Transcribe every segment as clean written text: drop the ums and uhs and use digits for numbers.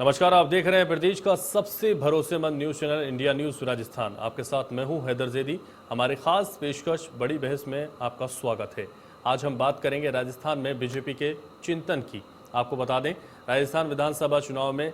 नमस्कार, आप देख रहे हैं प्रदेश का सबसे भरोसेमंद news channel India news Rajasthan. आपके साथ मैं हूं हैदर जैदी। हमारी खास पेशकश बड़ी बहस में आपका स्वागत है। आज हम बात करेंगे राजस्थान में बीजेपी के चिंतन की। आपको बता दें, राजस्थान विधानसभा चुनाव में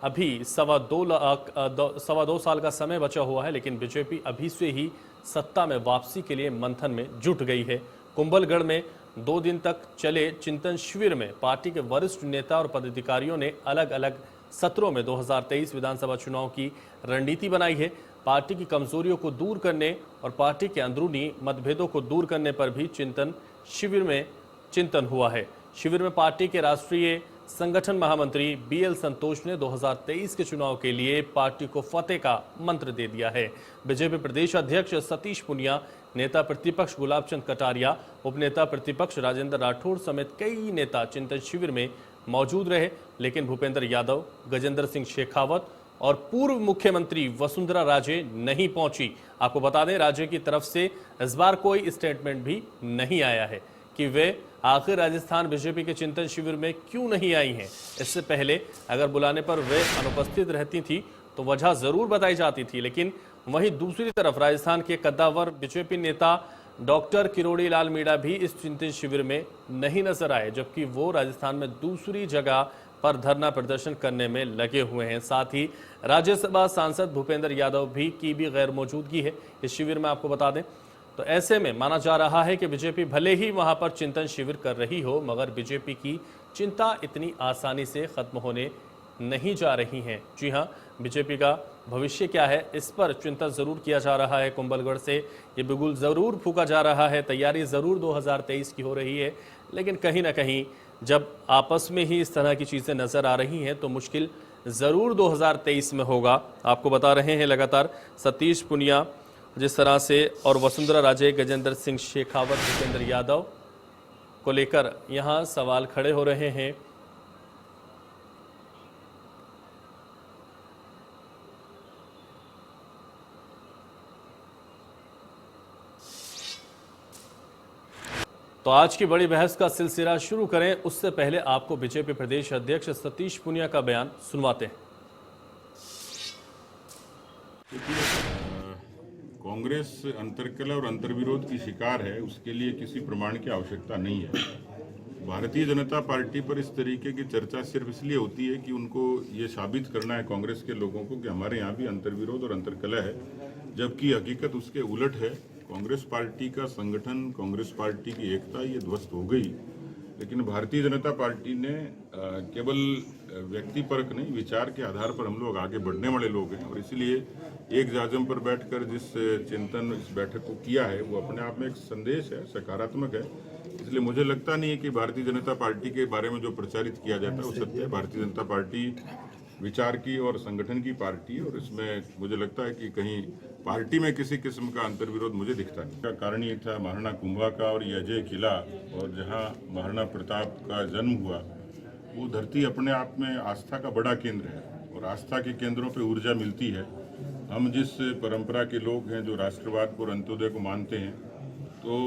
अभी सवा दो साल का समय बचा हुआ है, लेकिन बीजेपी अभी से ही सत्ता में वापसी के लिए मंथन में जुट गई है। कुंभलगढ़ में 2 दिन तक चले चिंतन शिविर में पार्टी के वरिष्ठ नेता और पदाधिकारियों ने अलग अलग सत्रों में 2023 विधानसभा चुनाव की रणनीति बनाई है। पार्टी की कमजोरियों को दूर करने और पार्टी के अंदरूनी मतभेदों को दूर करने पर भी चिंतन शिविर में चिंतन हुआ है। शिविर में पार्टी के राष्ट्रीय संगठन महामंत्री बीएल संतोष ने 2023 के चुनाव के लिए पार्टी को फतेह का मंत्र दे दिया है। बीजेपी प्रदेश अध्यक्ष सतीश पुनिया, नेता प्रतिपक्ष गुलाबचंद कटारिया, उपनेता प्रतिपक्ष राजेंद्र राठौड़ समेत कई नेता चिंतन शिविर में मौजूद रहे, लेकिन भूपेंद्र यादव, गजेंद्र सिंह शेखावत और पूर्व मुख्यमंत्री वसुंधरा राजे नहीं पहुंची। आपको बता दें, राज्य की तरफ से इस बार कोई स्टेटमेंट भी नहीं आया है कि वे आखिर राजस्थान बीजेपी के चिंतन शिविर में क्यों नहीं आई हैं। इससे पहले अगर बुलाने पर वे अनुपस्थित रहती थी तो वजह जरूर बताई जाती थी, लेकिन वहीं दूसरी तरफ राजस्थान के कद्दावर बीजेपी नेता डॉक्टर किरोड़ी लाल मीणा भी इस चिंतन शिविर में नहीं नजर आए, जबकि वो राजस्थान में दूसरी जगह पर धरना प्रदर्शन करने में लगे हुए हैं। साथ ही राज्यसभा सांसद भूपेंद्र यादव की भी गैर मौजूदगी है इस शिविर में, आपको बता दें। तो ऐसे में माना जा रहा है कि बीजेपी भले ही वहां पर चिंतन शिविर कर रही हो, मगर बीजेपी की चिंता इतनी आसानी से खत्म होने नहीं जा रही हैं। जी हां, बीजेपी का भविष्य क्या है, इस पर चिंतन जरूर किया जा रहा है। कुंभलगढ़ से ये बिगुल जरूर फूका जा रहा है, तैयारी जरूर 2023 की हो रही है, लेकिन कहीं ना कहीं जब आपस में ही इस तरह की चीजें नजर आ रही हैं तो मुश्किल जरूर 2023 में होगा। आपको बता रहे हैं लगातार सतीश पुनिया जिस तरह से और वसुंधरा राजे, गजेंद्र सिंह शेखावत, भूपेंद्र यादव को लेकर यहाँ सवाल खड़े हो रहे हैं। तो आज की बड़ी बहस का सिलसिला शुरू करें उससे पहले आपको बीजेपी प्रदेश अध्यक्ष सतीश पुनिया का बयान सुनवाते हैं। कांग्रेस अंतर्कलह और अंतर्विरोध की शिकार है, उसके लिए किसी प्रमाण की आवश्यकता नहीं है। भारतीय जनता पार्टी पर इस तरीके की चर्चा सिर्फ इसलिए होती है कि उनको ये साबित करना है कांग्रेस के लोगों को कि हमारे यहाँ भी अंतर्विरोध और अंतर्कलह है, जबकि हकीकत उसके उलट है। कांग्रेस पार्टी का संगठन, कांग्रेस पार्टी की एकता ये ध्वस्त हो गई, लेकिन भारतीय जनता पार्टी ने केवल व्यक्ति परक नहीं, विचार के आधार पर हम लोग आगे बढ़ने वाले लोग हैं, और इसलिए एक जाजम पर बैठकर जिस चिंतन इस बैठक को किया है वो अपने आप में एक संदेश है, सकारात्मक है। इसलिए मुझे लगता नहीं है कि भारतीय जनता पार्टी के बारे में जो प्रचारित किया जाता है वो सत्य है। भारतीय जनता पार्टी विचार की और संगठन की पार्टी है, और इसमें मुझे लगता है कि कहीं पार्टी में किसी किस्म का अंतर्विरोध मुझे दिखता नहीं। इसका कारण ये था महाराणा कुंभा का और ये अजय किला, और जहाँ महाराणा प्रताप का जन्म हुआ वो धरती अपने आप में आस्था का बड़ा केंद्र है, और आस्था के केंद्रों पे ऊर्जा मिलती है। हम जिस परंपरा के लोग हैं जो राष्ट्रवाद को और अंत्योदय को मानते हैं, तो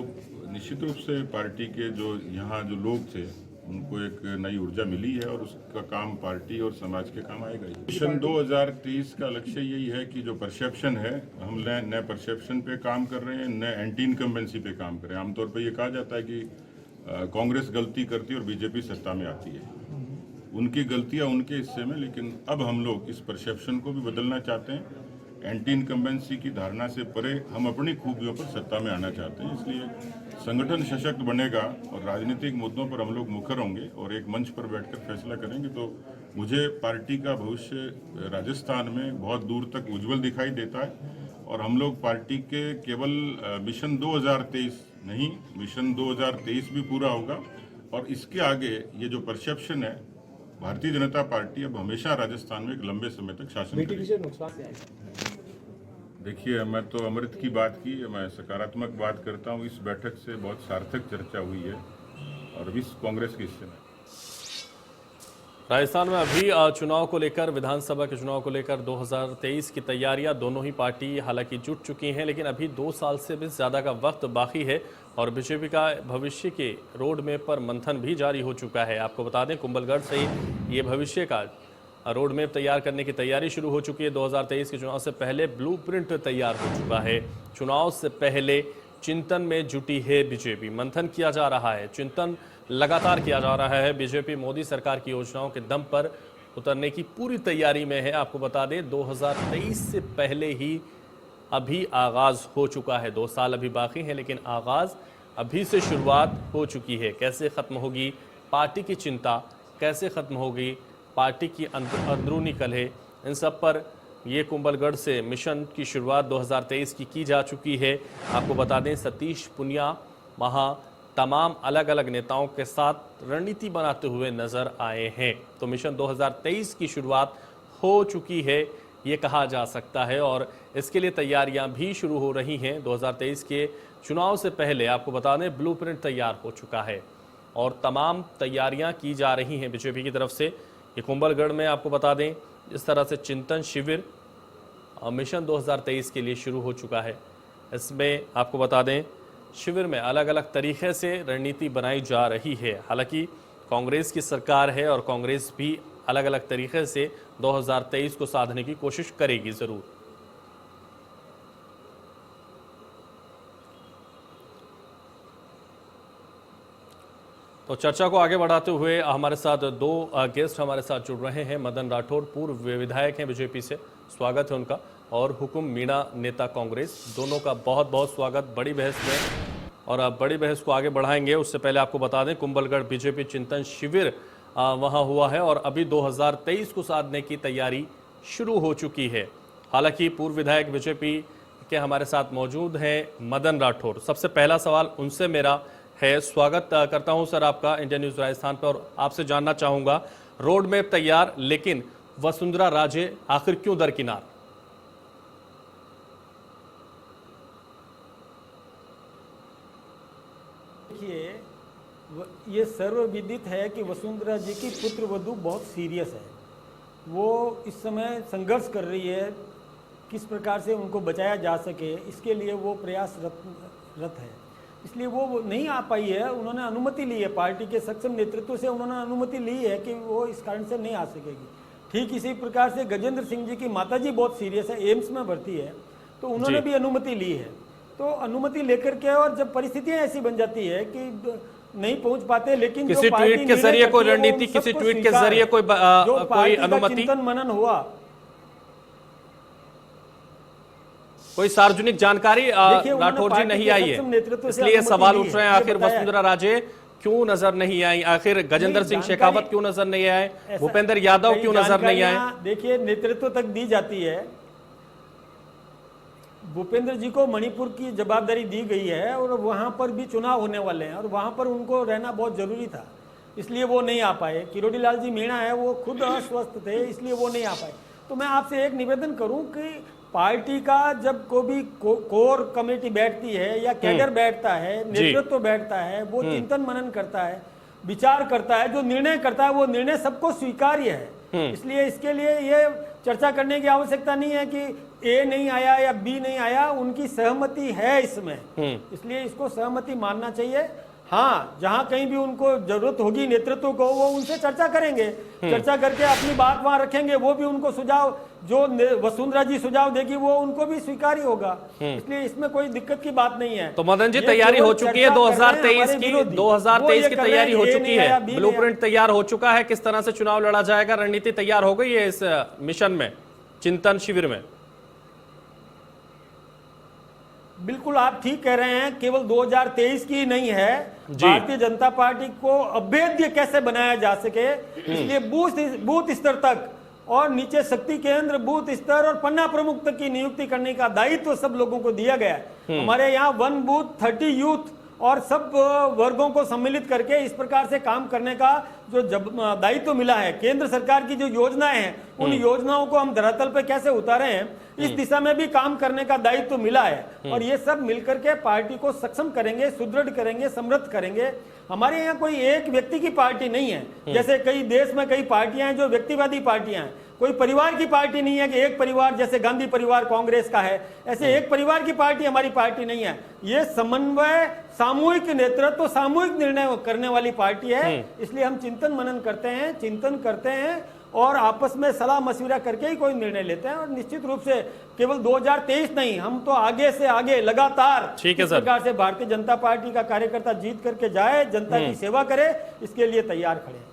निश्चित रूप से पार्टी के जो यहाँ जो लोग थे उनको एक नई ऊर्जा मिली है, और उसका काम पार्टी और समाज के काम आएगा। मिशन 2023 का लक्ष्य यही है कि जो परसेप्शन है, हम नए परसेप्शन पे काम कर रहे हैं, नए एंटी इनकम्बेंसी पे काम कर रहे हैं। आमतौर पे ये कहा जाता है कि कांग्रेस गलती करती है और बीजेपी सत्ता में आती है। उनकी गलतियां उनके हिस्से में, लेकिन अब हम लोग इस परसेप्शन को भी बदलना चाहते हैं। एंटी इनकम्बेंसी की धारणा से परे हम अपनी खूबियों पर सत्ता में आना चाहते हैं। इसलिए संगठन सशक्त बनेगा और राजनीतिक मुद्दों पर हम लोग मुखर होंगे और एक मंच पर बैठकर फैसला करेंगे। तो मुझे पार्टी का भविष्य राजस्थान में बहुत दूर तक उज्जवल दिखाई देता है, और हम लोग पार्टी के केवल मिशन 2023 नहीं, मिशन 2023 भी पूरा होगा, और इसके आगे ये जो परसेप्शन है, भारतीय जनता पार्टी अब हमेशा राजस्थान में एक लंबे समय तक शासन करेगी। देखिए, मैं तो अमृत की बात की, मैं सकारात्मक बात करता हूँ। इस बैठक से बहुत सार्थक चर्चा हुई है, और विश्व कांग्रेस के हिस्से में राजस्थान में अभी चुनाव को लेकर, विधानसभा के चुनाव को लेकर 2023 की तैयारियां दोनों ही पार्टी हालांकि जुट चुकी हैं, लेकिन अभी 2 साल से भी ज़्यादा का वक्त बाकी है और बीजेपी का भविष्य के रोड मैप पर मंथन भी जारी हो चुका है। आपको बता दें, कुंभलगढ़ से ये भविष्य का रोड मैप तैयार करने की तैयारी शुरू हो चुकी है। 2023 के चुनाव से पहले ब्लूप्रिंट तैयार हो चुका है। चुनाव से पहले चिंतन में जुटी है बीजेपी। मंथन किया जा रहा है, चिंतन लगातार किया जा रहा है। बीजेपी मोदी सरकार की योजनाओं के दम पर उतरने की पूरी तैयारी में है। आपको बता दें 2023 से पहले ही अभी आगाज हो चुका है। 2 साल अभी बाकी हैं, लेकिन आगाज अभी से शुरुआत हो चुकी है। कैसे खत्म होगी पार्टी की चिंता, कैसे खत्म होगी पार्टी की अंदरूनी कलह, इन सब पर ये कुंभलगढ़ से मिशन की शुरुआत 2023 की जा चुकी है। आपको बता दें सतीश पुनिया वहाँ तमाम अलग अलग नेताओं के साथ रणनीति बनाते हुए नजर आए हैं। तो मिशन 2023 की शुरुआत हो चुकी है ये कहा जा सकता है, और इसके लिए तैयारियां भी शुरू हो रही हैं। 2023 के चुनाव से पहले आपको बता दें ब्लूप्रिंट तैयार हो चुका है और तमाम तैयारियां की जा रही हैं बीजेपी की तरफ से। ये कुंभलगढ़ में आपको बता दें इस तरह से चिंतन शिविर मिशन 2023 के लिए शुरू हो चुका है। इसमें आपको बता दें शिविर में अलग अलग तरीके से रणनीति बनाई जा रही है। हालांकि कांग्रेस की सरकार है और कांग्रेस भी अलग अलग तरीके से 2023 को साधने की कोशिश करेगी जरूर। तो चर्चा को आगे बढ़ाते हुए हमारे साथ 2 गेस्ट हमारे साथ जुड़ रहे हैं। मदन राठौड़ पूर्व विधायक हैं बीजेपी से, स्वागत है उनका, और हुकुम मीणा नेता कांग्रेस, दोनों का बहुत बहुत स्वागत बड़ी बहस में। और अब बड़ी बहस को आगे बढ़ाएंगे उससे पहले आपको बता दें कुंभलगढ़ बीजेपी चिंतन शिविर वहां हुआ है और अभी 2023 को साधने की तैयारी शुरू हो चुकी है। हालांकि पूर्व विधायक बीजेपी के हमारे साथ मौजूद हैं मदन राठौड़। सबसे पहला सवाल उनसे मेरा है, स्वागत करता हूं सर आपका इंडिया न्यूज राजस्थान पर, और आपसे जानना चाहूंगा रोड मैप तैयार, लेकिन वसुंधरा राजे आखिर क्यों दरकिनार? देखिए, ये सर्वविदित है कि वसुंधरा जी की पुत्र वधू बहुत सीरियस है। वो इस समय संघर्ष कर रही है, किस प्रकार से उनको बचाया जा सके इसके लिए वो प्रयासरत है। इसलिए वो नहीं आ पाई है। उन्होंने अनुमति ली है, पार्टी के सक्षम नेतृत्व से उन्होंने अनुमति ली है कि वो इस कारण से नहीं आ सकेगी। ठीक इसी प्रकार से गजेंद्र सिंह जी की माताजी बहुत सीरियस है, एम्स में भर्ती है, तो उन्होंने भी अनुमति ली है। तो अनुमति लेकर के, और जब परिस्थितियां ऐसी बन जाती है कि नहीं पहुंच पाते, लेकिन किसी ट्वीट के जरिए कोई रणनीति, किसी ट्वीट के जरिए कोई अनुमति, चिंतन मनन हुआ, कोई सार्वजनिक जानकारी राठौर जी नहीं आई है, इसलिए सवाल उठ रहे हैं आखिर वसुंधरा राजे क्यों नजर नहीं आई, आखिर गजेंद्र सिंह शेखावत क्यों नजर नहीं आए, भूपेंद्र यादव क्यों नजर नहीं आए? देखिए, नेतृत्व तक दी जाती है। भूपेंद्र जी को मणिपुर की जवाबदारी दी गई है और वहां पर भी चुनाव होने वाले हैं और वहां पर उनको रहना बहुत जरूरी था, इसलिए वो नहीं आ पाए। किरोड़ी लाल जी मीणा है, वो खुद अस्वस्थ थे, इसलिए वो नहीं आ पाए। तो मैं आपसे एक निवेदन करूं कि पार्टी का जब कोई कोर कमेटी बैठती है या कैडर बैठता है, नेतृत्व बैठता है, वो चिंतन मनन करता है, विचार करता है, जो निर्णय करता है वो निर्णय सबको स्वीकार्य है। इसलिए इसके लिए ये चर्चा करने की आवश्यकता नहीं है कि ए नहीं आया या बी नहीं आया, उनकी सहमति है इसमें, इसलिए इसको सहमति मानना चाहिए। हाँ, जहां कहीं भी उनको जरूरत होगी नेतृत्व को, वो उनसे चर्चा करेंगे, चर्चा करके अपनी बात वहां रखेंगे। वो भी उनको सुझाव, जो वसुंधरा जी सुझाव देगी, वो उनको भी स्वीकार्य होगा, इसलिए इसमें कोई दिक्कत की बात नहीं है। तो मदन जी, तैयारी हो चुकी है 2023 की तैयारी हो चुकी है, ब्लूप्रिंट तैयार हो चुका है, किस तरह से चुनाव लड़ा जाएगा, रणनीति तैयार हो गई है इस मिशन में, चिंतन शिविर में? बिल्कुल, आप ठीक कह रहे हैं। केवल 2023 की नहीं है, भारतीय जनता पार्टी को अभेद्य कैसे बनाया जा सके, इसलिए बूथ स्तर तक और नीचे शक्ति केंद्र, बूथ स्तर और पन्ना प्रमुख तक की नियुक्ति करने का दायित्व सब लोगों को दिया गया है। हमारे यहाँ 1 बूथ 30 यूथ और सब वर्गों को सम्मिलित करके इस प्रकार से काम करने का जो दायित्व मिला है। केंद्र सरकार की जो योजनाएं हैं, उन योजनाओं को हम धरातल पे कैसे उतारे हैं, इस दिशा में भी काम करने का दायित्व मिला है। और ये सब मिलकर के पार्टी को सक्षम करेंगे, सुदृढ़ करेंगे, समृद्ध करेंगे। हमारे यहाँ कोई एक व्यक्ति की पार्टी नहीं है, जैसे कई देश में कई पार्टियां हैं जो व्यक्तिवादी पार्टियां हैं। कोई परिवार की पार्टी नहीं है कि एक परिवार, जैसे गांधी परिवार कांग्रेस का है, ऐसे एक परिवार की पार्टी हमारी पार्टी नहीं है। ये समन्वय, सामूहिक नेतृत्व, सामूहिक निर्णय करने वाली पार्टी है। इसलिए हम चिंतन मनन करते हैं, चिंतन करते हैं और आपस में सलाह मशविरा करके ही कोई निर्णय लेते हैं। और निश्चित रूप से केवल 2023 नहीं, हम तो आगे से आगे लगातार ठीक है इस सर। प्रकार से भारतीय जनता पार्टी का कार्यकर्ता जीत करके जाए, जनता की सेवा करे, इसके लिए तैयार खड़े हैं।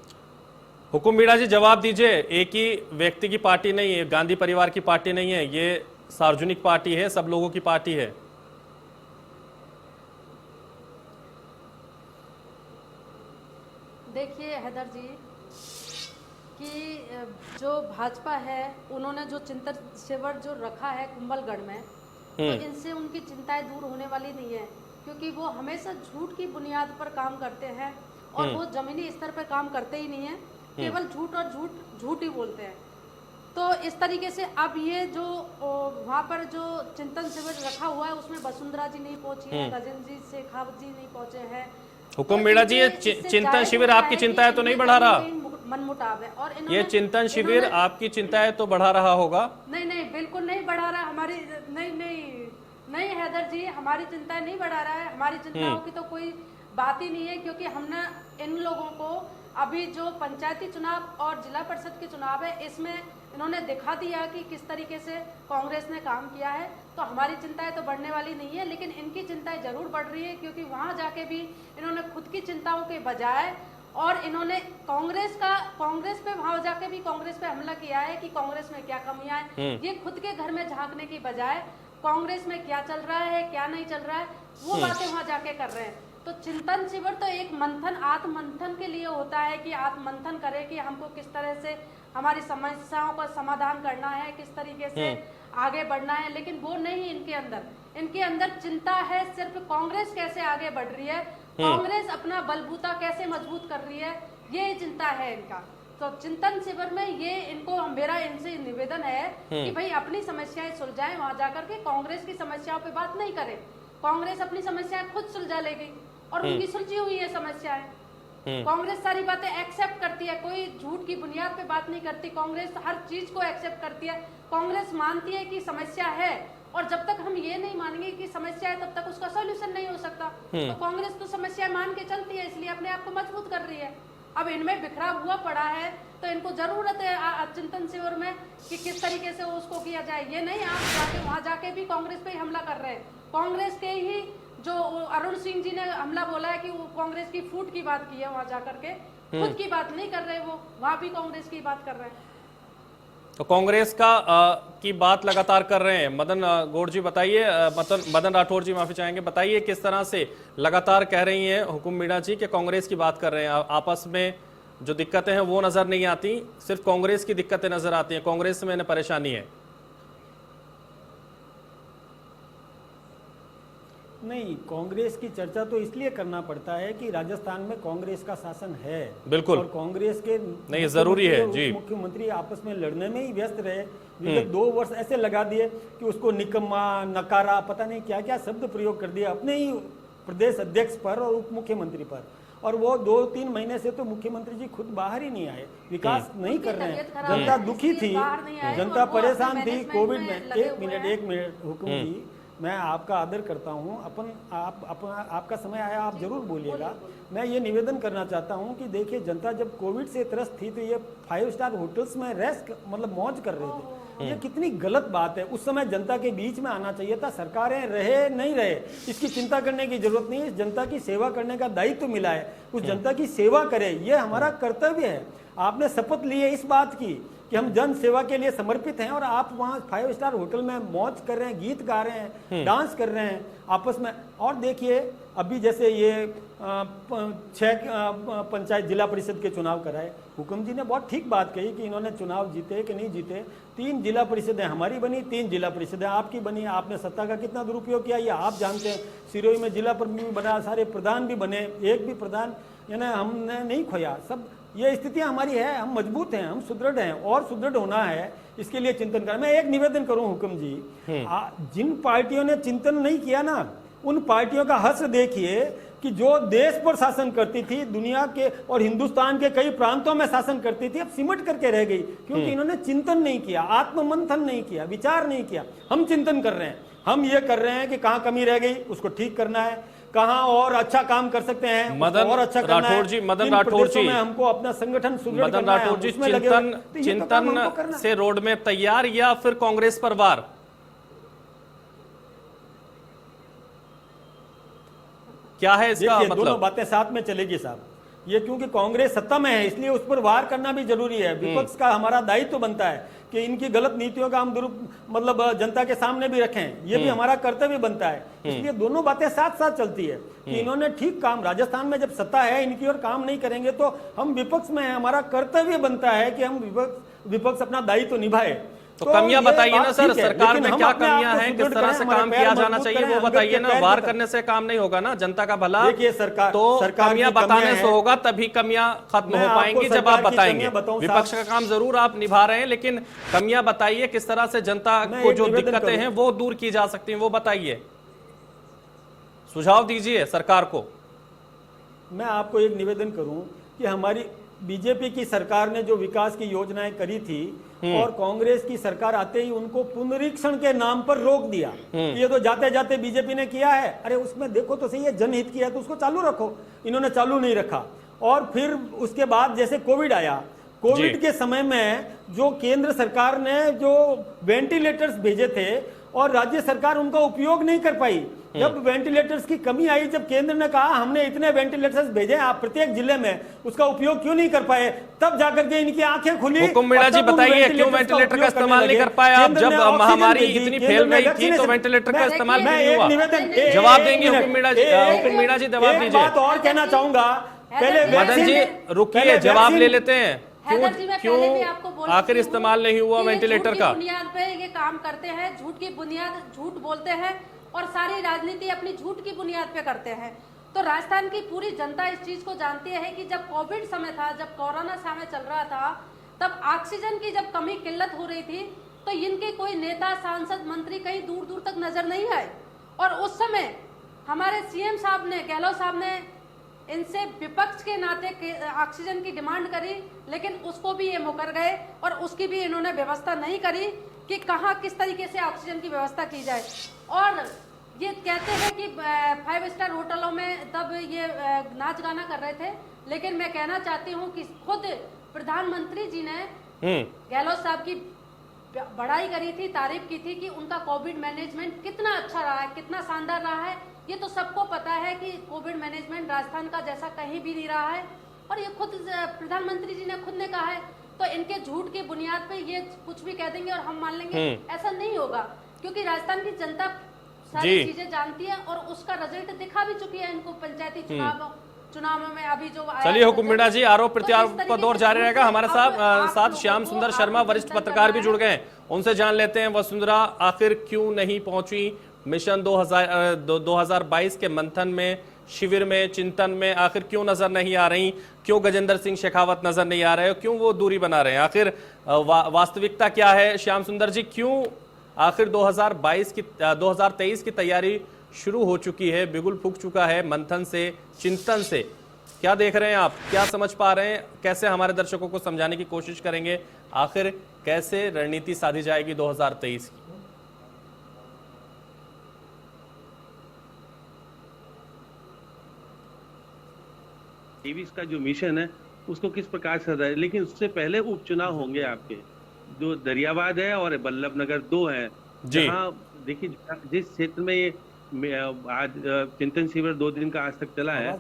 हुकुम मीणा जी जवाब दीजिए, एक ही व्यक्ति की पार्टी नहीं है, गांधी परिवार की पार्टी नहीं है, ये सार्वजनिक पार्टी है, सब लोगों की पार्टी है। देखिए हैदर जी कि जो भाजपा है उन्होंने जो चिंतन शिविर जो रखा है कुंभलगढ़ में, तो इनसे उनकी चिंताएं दूर होने वाली नहीं है, क्योंकि वो हमेशा झूठ की बुनियाद पर काम करते हैं और वो जमीनी स्तर पर काम करते ही नहीं है, केवल झूठ और झूठ ही बोलते हैं। तो इस तरीके से अब ये जो वहाँ पर जो चिंतन शिविर रखा हुआ है उसमें वसुंधरा जी नहीं पहुंची है, गजेंद्र जी शेखावत जी नहीं पहुंचे हैं। हुकुम मीणा जी, ये चिंतन शिविर आपकी चिंताएं तो नहीं बढ़ा रहा? मनमुटाव है और ये चिंतन शिविर आपकी चिंताएं तो बढ़ा रहा होगा? नहीं, बिल्कुल नहीं बढ़ा रहा। हमारी नहीं हैदर जी, हमारी चिंताएं नहीं बढ़ा रहा है। हमारी चिंताओं की तो कोई बात ही नहीं है, क्योंकि हमने इन लोगों को अभी जो पंचायती चुनाव और जिला परिषद के चुनाव है इसमें इन्होंने दिखा दिया कि किस तरीके से कांग्रेस ने काम किया है। तो हमारी चिंताएं तो बढ़ने वाली नहीं है, लेकिन इनकी चिंताएं जरूर बढ़ रही है, क्योंकि वहां जाके भी इन्होंने खुद की चिंताओं के बजाय और इन्होंने कांग्रेस पे वहां जाके भी कांग्रेस पे हमला किया है कि कांग्रेस में क्या कमियां हैं। ये खुद के घर में झांकने की बजाय कांग्रेस में क्या चल रहा है क्या नहीं चल रहा है वो बातें वहां जाके कर रहे हैं। तो चिंतन शिविर तो एक मंथन, आत्ममंथन के लिए होता है कि आत्ममंथन करें कि हमको किस तरह से हमारी समस्याओं का समाधान करना है, किस तरीके से आगे बढ़ना है, लेकिन वो नहीं इनके अंदर चिंता है सिर्फ कांग्रेस कैसे आगे बढ़ रही है, कांग्रेस अपना बलबूता कैसे मजबूत कर रही है, ये चिंता है इनका। तो चिंतन शिविर में ये मेरा इनसे निवेदन है कि भाई अपनी समस्याएं सुलझाएं, वहां जाकर के कांग्रेस की समस्याओं पे बात नहीं करें। कांग्रेस अपनी समस्याएं खुद सुलझा लेगी और उनकी सुलझी हुई है समस्याएं। कांग्रेस सारी बातें एक्सेप्ट करती है, कोई झूठ की बुनियाद पे बात नहीं करती। कांग्रेस हर चीज को एक्सेप्ट करती है। कांग्रेस मानती है कि समस्या है, और जब तक हम ये नहीं मानेंगे कि समस्या है तब तक उसका सॉल्यूशन नहीं हो सकता। तो कांग्रेस तो समस्या मान के चलती है, इसलिए अपने आप को मजबूत कर रही है। अब इनमें बिखरा हुआ पड़ा है, तो इनको जरूरत है चिंतन शिविर में कि किस तरीके से उसको किया जाए। ये नहीं आप जाके वहां जाके भी कांग्रेस पे ही हमला कर रहे हैं। कांग्रेस के ही जो अरुण सिंह जी ने हमला बोला है कि वो कांग्रेस की फूट की बात की है, वहां जाकर के खुद की बात नहीं कर रहे, वो वहां भी कांग्रेस की बात कर रहे हैं। तो कांग्रेस की बात लगातार कर रहे हैं। मदन गौड़ जी बताइए, मदन राठौर जी माफी चाहेंगे, बताइए किस तरह से लगातार कह रही हैं हुकुम मीणा जी कि कांग्रेस की बात कर रहे हैं। आपस में जो दिक्कतें हैं वो नजर नहीं आती, सिर्फ कांग्रेस की दिक्कतें नजर आती हैं, कांग्रेस में परेशानी है। नहीं, कांग्रेस की चर्चा तो इसलिए करना पड़ता है कि राजस्थान में कांग्रेस का शासन है। बिल्कुल। और कांग्रेस के नहीं, जरूरी है जी। मुख्यमंत्री आपस में लड़ने में ही व्यस्त रहे। विगत 2 वर्ष ऐसे लगा दिए कि उसको निकम्मा, नकारा, पता नहीं क्या क्या शब्द प्रयोग कर दिया अपने ही प्रदेश अध्यक्ष पर और उप मुख्यमंत्री पर। और वो 2-3 महीने से तो मुख्यमंत्री जी खुद बाहर ही नहीं आए, विकास नहीं कर रहे हैं। जनता दुखी थी, जनता परेशान थी कोविड में। एक मिनट हुकुम जी, मैं आपका आदर करता हूं, आपका समय आया, आप जरूर बोलिएगा। मैं ये निवेदन करना चाहता हूं कि देखिए, जनता जब कोविड से त्रस्त थी तो ये 5 स्टार होटल्स में रेस्ट मतलब मौज कर रहे थे। ये कितनी गलत बात है। उस समय जनता के बीच में आना चाहिए था। सरकारें रहे नहीं रहे इसकी चिंता करने की जरूरत नहीं है। जनता की सेवा करने का दायित्व मिला है, उस जनता की सेवा करें, ये हमारा कर्तव्य है। आपने शपथ ली है इस बात की कि हम जन सेवा के लिए समर्पित हैं, और आप वहाँ 5 स्टार होटल में मौज कर रहे हैं, गीत गा रहे हैं, डांस कर रहे हैं आपस में। और देखिए, अभी जैसे ये 6 पंचायत जिला परिषद के चुनाव कराए, हुकुम जी ने बहुत ठीक बात कही कि इन्होंने चुनाव जीते कि नहीं जीते। 3 जिला परिषदें हमारी बनी, 3 जिला परिषदें आपकी बनी। आपने सत्ता का कितना दुरुपयोग किया ये आप जानते हैं। सिरोही में जिला प्रमुख भी बना, सारे प्रधान भी बने, एक भी प्रधान यानी हमने नहीं खोया। सब ये स्थितियां हमारी है, हम मजबूत हैं, हम सुदृढ़ हैं, और सुदृढ़ होना है, इसके लिए चिंतन करें। मैं एक निवेदन करूं हुकुम जी, जिन पार्टियों ने चिंतन नहीं किया ना, उन पार्टियों का हश्र देखिए कि जो देश पर शासन करती थी, दुनिया के और हिंदुस्तान के कई प्रांतों में शासन करती थी, अब सिमट करके रह गई, क्योंकि इन्होंने चिंतन नहीं किया, आत्ममंथन नहीं किया, विचार नहीं किया। हम चिंतन कर रहे हैं, हम ये कर रहे हैं कि कहाँ कमी रह गई उसको ठीक करना है, कहाँ और अच्छा काम कर सकते हैं, मदन उसको और अच्छा करना राठौर है। जी, मदन किन राठौर प्रदेशों जी, में हमको अपना संगठन सुदृढ़ मदन करना है, राठौर हम जी, उसमें लगे हुए हैं। तो ये तो काम हमको करना चिंतन है। से रोड में तैयार या फिर कांग्रेस पर वार? क्या है इसका देखिए, दोनों मतलब? बातें साथ में चलेगी साहब। ये क्योंकि कांग्रेस सत्ता में है इसलिए उस पर वार करना भी जरूरी है। विपक्ष का हमारा दायित्व बनता है कि इनकी गलत नीतियों का हम मतलब जनता के सामने भी रखें, ये भी हमारा कर्तव्य बनता है। इसलिए दोनों बातें साथ साथ चलती है कि इन्होंने ठीक काम, राजस्थान में जब सत्ता है इनकी और काम नहीं करेंगे तो हम विपक्ष में हैं, हमारा कर्तव्य बनता है कि हम विपक्ष अपना दायित्व निभाए। तो कमियां ये बताइए ना बात सर, ठीक है, सरकार लेकिन में हम क्या अपने आप कमियां को हैं, किस सुदृढ़ तरह करें, से हमारे काम पैर किया जाना मजबूत चाहिए करें, वो अंगद बताइए के ना। पैर वार की करने से काम नहीं होगा ना, जनता का भला देखिए, सरकार तो कमियां की बताने कमियां से हैं। होगा, तभी कमियां खत्म मैं हो आपको पाएंगी जब सरकार आप की बताएंगे। कमियां बताऊं विपक्ष साहब। का काम जरूर आप निभा रहे हैं, लेकिन कमियां बताइए किस तरह से जनता मैं को एक जो निवेदन दिक्कतें करूं। हैं वो दूर की जा सकती हैं, वो बताइए, सुझाव दीजिए सरकार को। मैं आपको एक निवेदन करूं कि हमारी बीजेपी की सरकार ने जो विकास की योजनाएं करी थी और कांग्रेस की सरकार आते ही उनको पुनरीक्षण के नाम पर रोक दिया। ये तो जाते जाते बीजेपी ने किया है, अरे उसमें देखो तो सही है, जनहित किया तो उसको चालू रखो, इन्होंने चालू नहीं रखा। और फिर उसके बाद जैसे कोविड आया, कोविड के समय में जो केंद्र सरकार ने जो वेंटिलेटर्स भेजे थे और राज्य सरकार उनका उपयोग नहीं कर पाई। जब वेंटिलेटर्स की कमी आई, जब केंद्र ने कहा हमने इतने वेंटिलेटर्स भेजे आप प्रत्येक जिले में, उसका उपयोग क्यों नहीं कर पाए, तब जाकर के इनकी आंखें खुली। हुकुम मीणा जी, बताइए क्यों वेंटिलेटर का इस्तेमाल नहीं कर पाए आप? जब महामारी इतनी फैल गई थी तो वेंटिलेटर का इस्तेमाल क्यों नहीं हुआ? जवाब देंगे हुकुम मीणा जी, हुकुम मीणा जी जवाब एक दीजिए। बात और कहना चाहूंगा, पहले मदन जी रुकिए, जवाब ले लेते हैं। हैदर जी, मैं पहले भी आपको बोल आखिर चुकी हूँ इस्तेमाल नहीं हुआ कि ये वेंटिलेटर झूठ का? की बुनियाद पे ये काम करते हैं, झूठ की बुनियाद, झूठ बोलते हैं और सारी राजनीति अपनी झूठ की बुनियाद पे करते हैं। तो राजस्थान की पूरी जनता इस चीज को जानती है कि जब कोविड समय था, जब कोरोना समय चल रहा था, तब ऑक्सीजन की जब कमी किल्लत हो रही थी तो इनके कोई नेता, सांसद, मंत्री कहीं दूर दूर तक नजर नहीं आए। और उस समय हमारे सीएम साहब ने, गहलोत साहब ने इनसे विपक्ष के नाते ऑक्सीजन की डिमांड करी, लेकिन उसको भी ये मुकर गए और उसकी भी इन्होंने व्यवस्था नहीं करी कि कहाँ किस तरीके से ऑक्सीजन की व्यवस्था की जाए। और ये कहते हैं कि 5 स्टार होटलों में तब ये नाच गाना कर रहे थे, लेकिन मैं कहना चाहती हूँ कि खुद प्रधानमंत्री जी ने गहलोत साहब की बड़ाई करी थी, तारीफ की थी कि उनका कोविड मैनेजमेंट कितना अच्छा रहा है, कितना शानदार रहा है। ये तो सबको पता है कि कोविड मैनेजमेंट राजस्थान का जैसा कहीं भी नहीं रहा है और ये खुद प्रधानमंत्री जी ने खुद ने कहा है। तो इनके झूठ की बुनियाद पे ये कुछ भी कह देंगे और हम मान लेंगे, ऐसा नहीं होगा, क्योंकि राजस्थान की जनता सारी चीजें जानती है और उसका रिजल्ट दिखा भी चुकी है इनको पंचायती चुनावों में अभी जो आया। चलिए हुकुम मीणा जी, आरोप प्रत्यारोप का दौर जारी रहेगा। हमारे साथ श्याम सुंदर शर्मा वरिष्ठ पत्रकार भी जुड़ गए हैं, उनसे जान लेते हैं। वसुंधरा, आखिर क्यों नहीं पहुंची मिशन 2022 के मंथन में, शिविर में, चिंतन में? आखिर क्यों नजर नहीं आ रही? क्यों गजेंद्र सिंह शेखावत नजर नहीं आ रहे? क्यों वो दूरी बना रहे हैं? आखिर वास्तविकता क्या है? श्याम सुंदर जी, क्यों आखिर 2023 की तैयारी शुरू हो चुकी है, बिगुल फूक चुका है मंथन से, चिंतन से? क्या देख रहे हैं आप, क्या समझ पा रहे हैं? कैसे हमारे दर्शकों को समझाने की कोशिश करेंगे आखिर कैसे रणनीति साधी जाएगी 2023 की? तेईस का जो मिशन है उसको किस प्रकार से सजाए, लेकिन उससे पहले उपचुनाव होंगे आपके, जो दरियाबाद है और बल्लभनगर 2 है। जहाँ देखिए जिस क्षेत्र में ये आज चिंतन शिविर 2 दिन का आज तक चला है,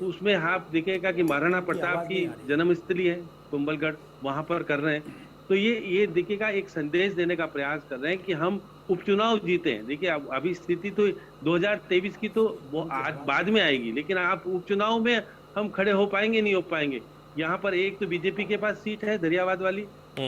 उसमें आप देखिएगा कि महाराणा प्रताप की जन्मस्थली है कुंभलगढ़, वहां पर कर रहे हैं। तो ये देखिएगा एक संदेश देने का प्रयास कर रहे हैं कि हम उपचुनाव जीते हैं। देखिए अभी स्थिति तो 2023 की तो वो आज बाद में आएगी, लेकिन आप उपचुनाव में हम खड़े हो पाएंगे, नहीं हो पाएंगे। यहाँ पर एक तो बीजेपी के पास सीट है दरियाबाद वाली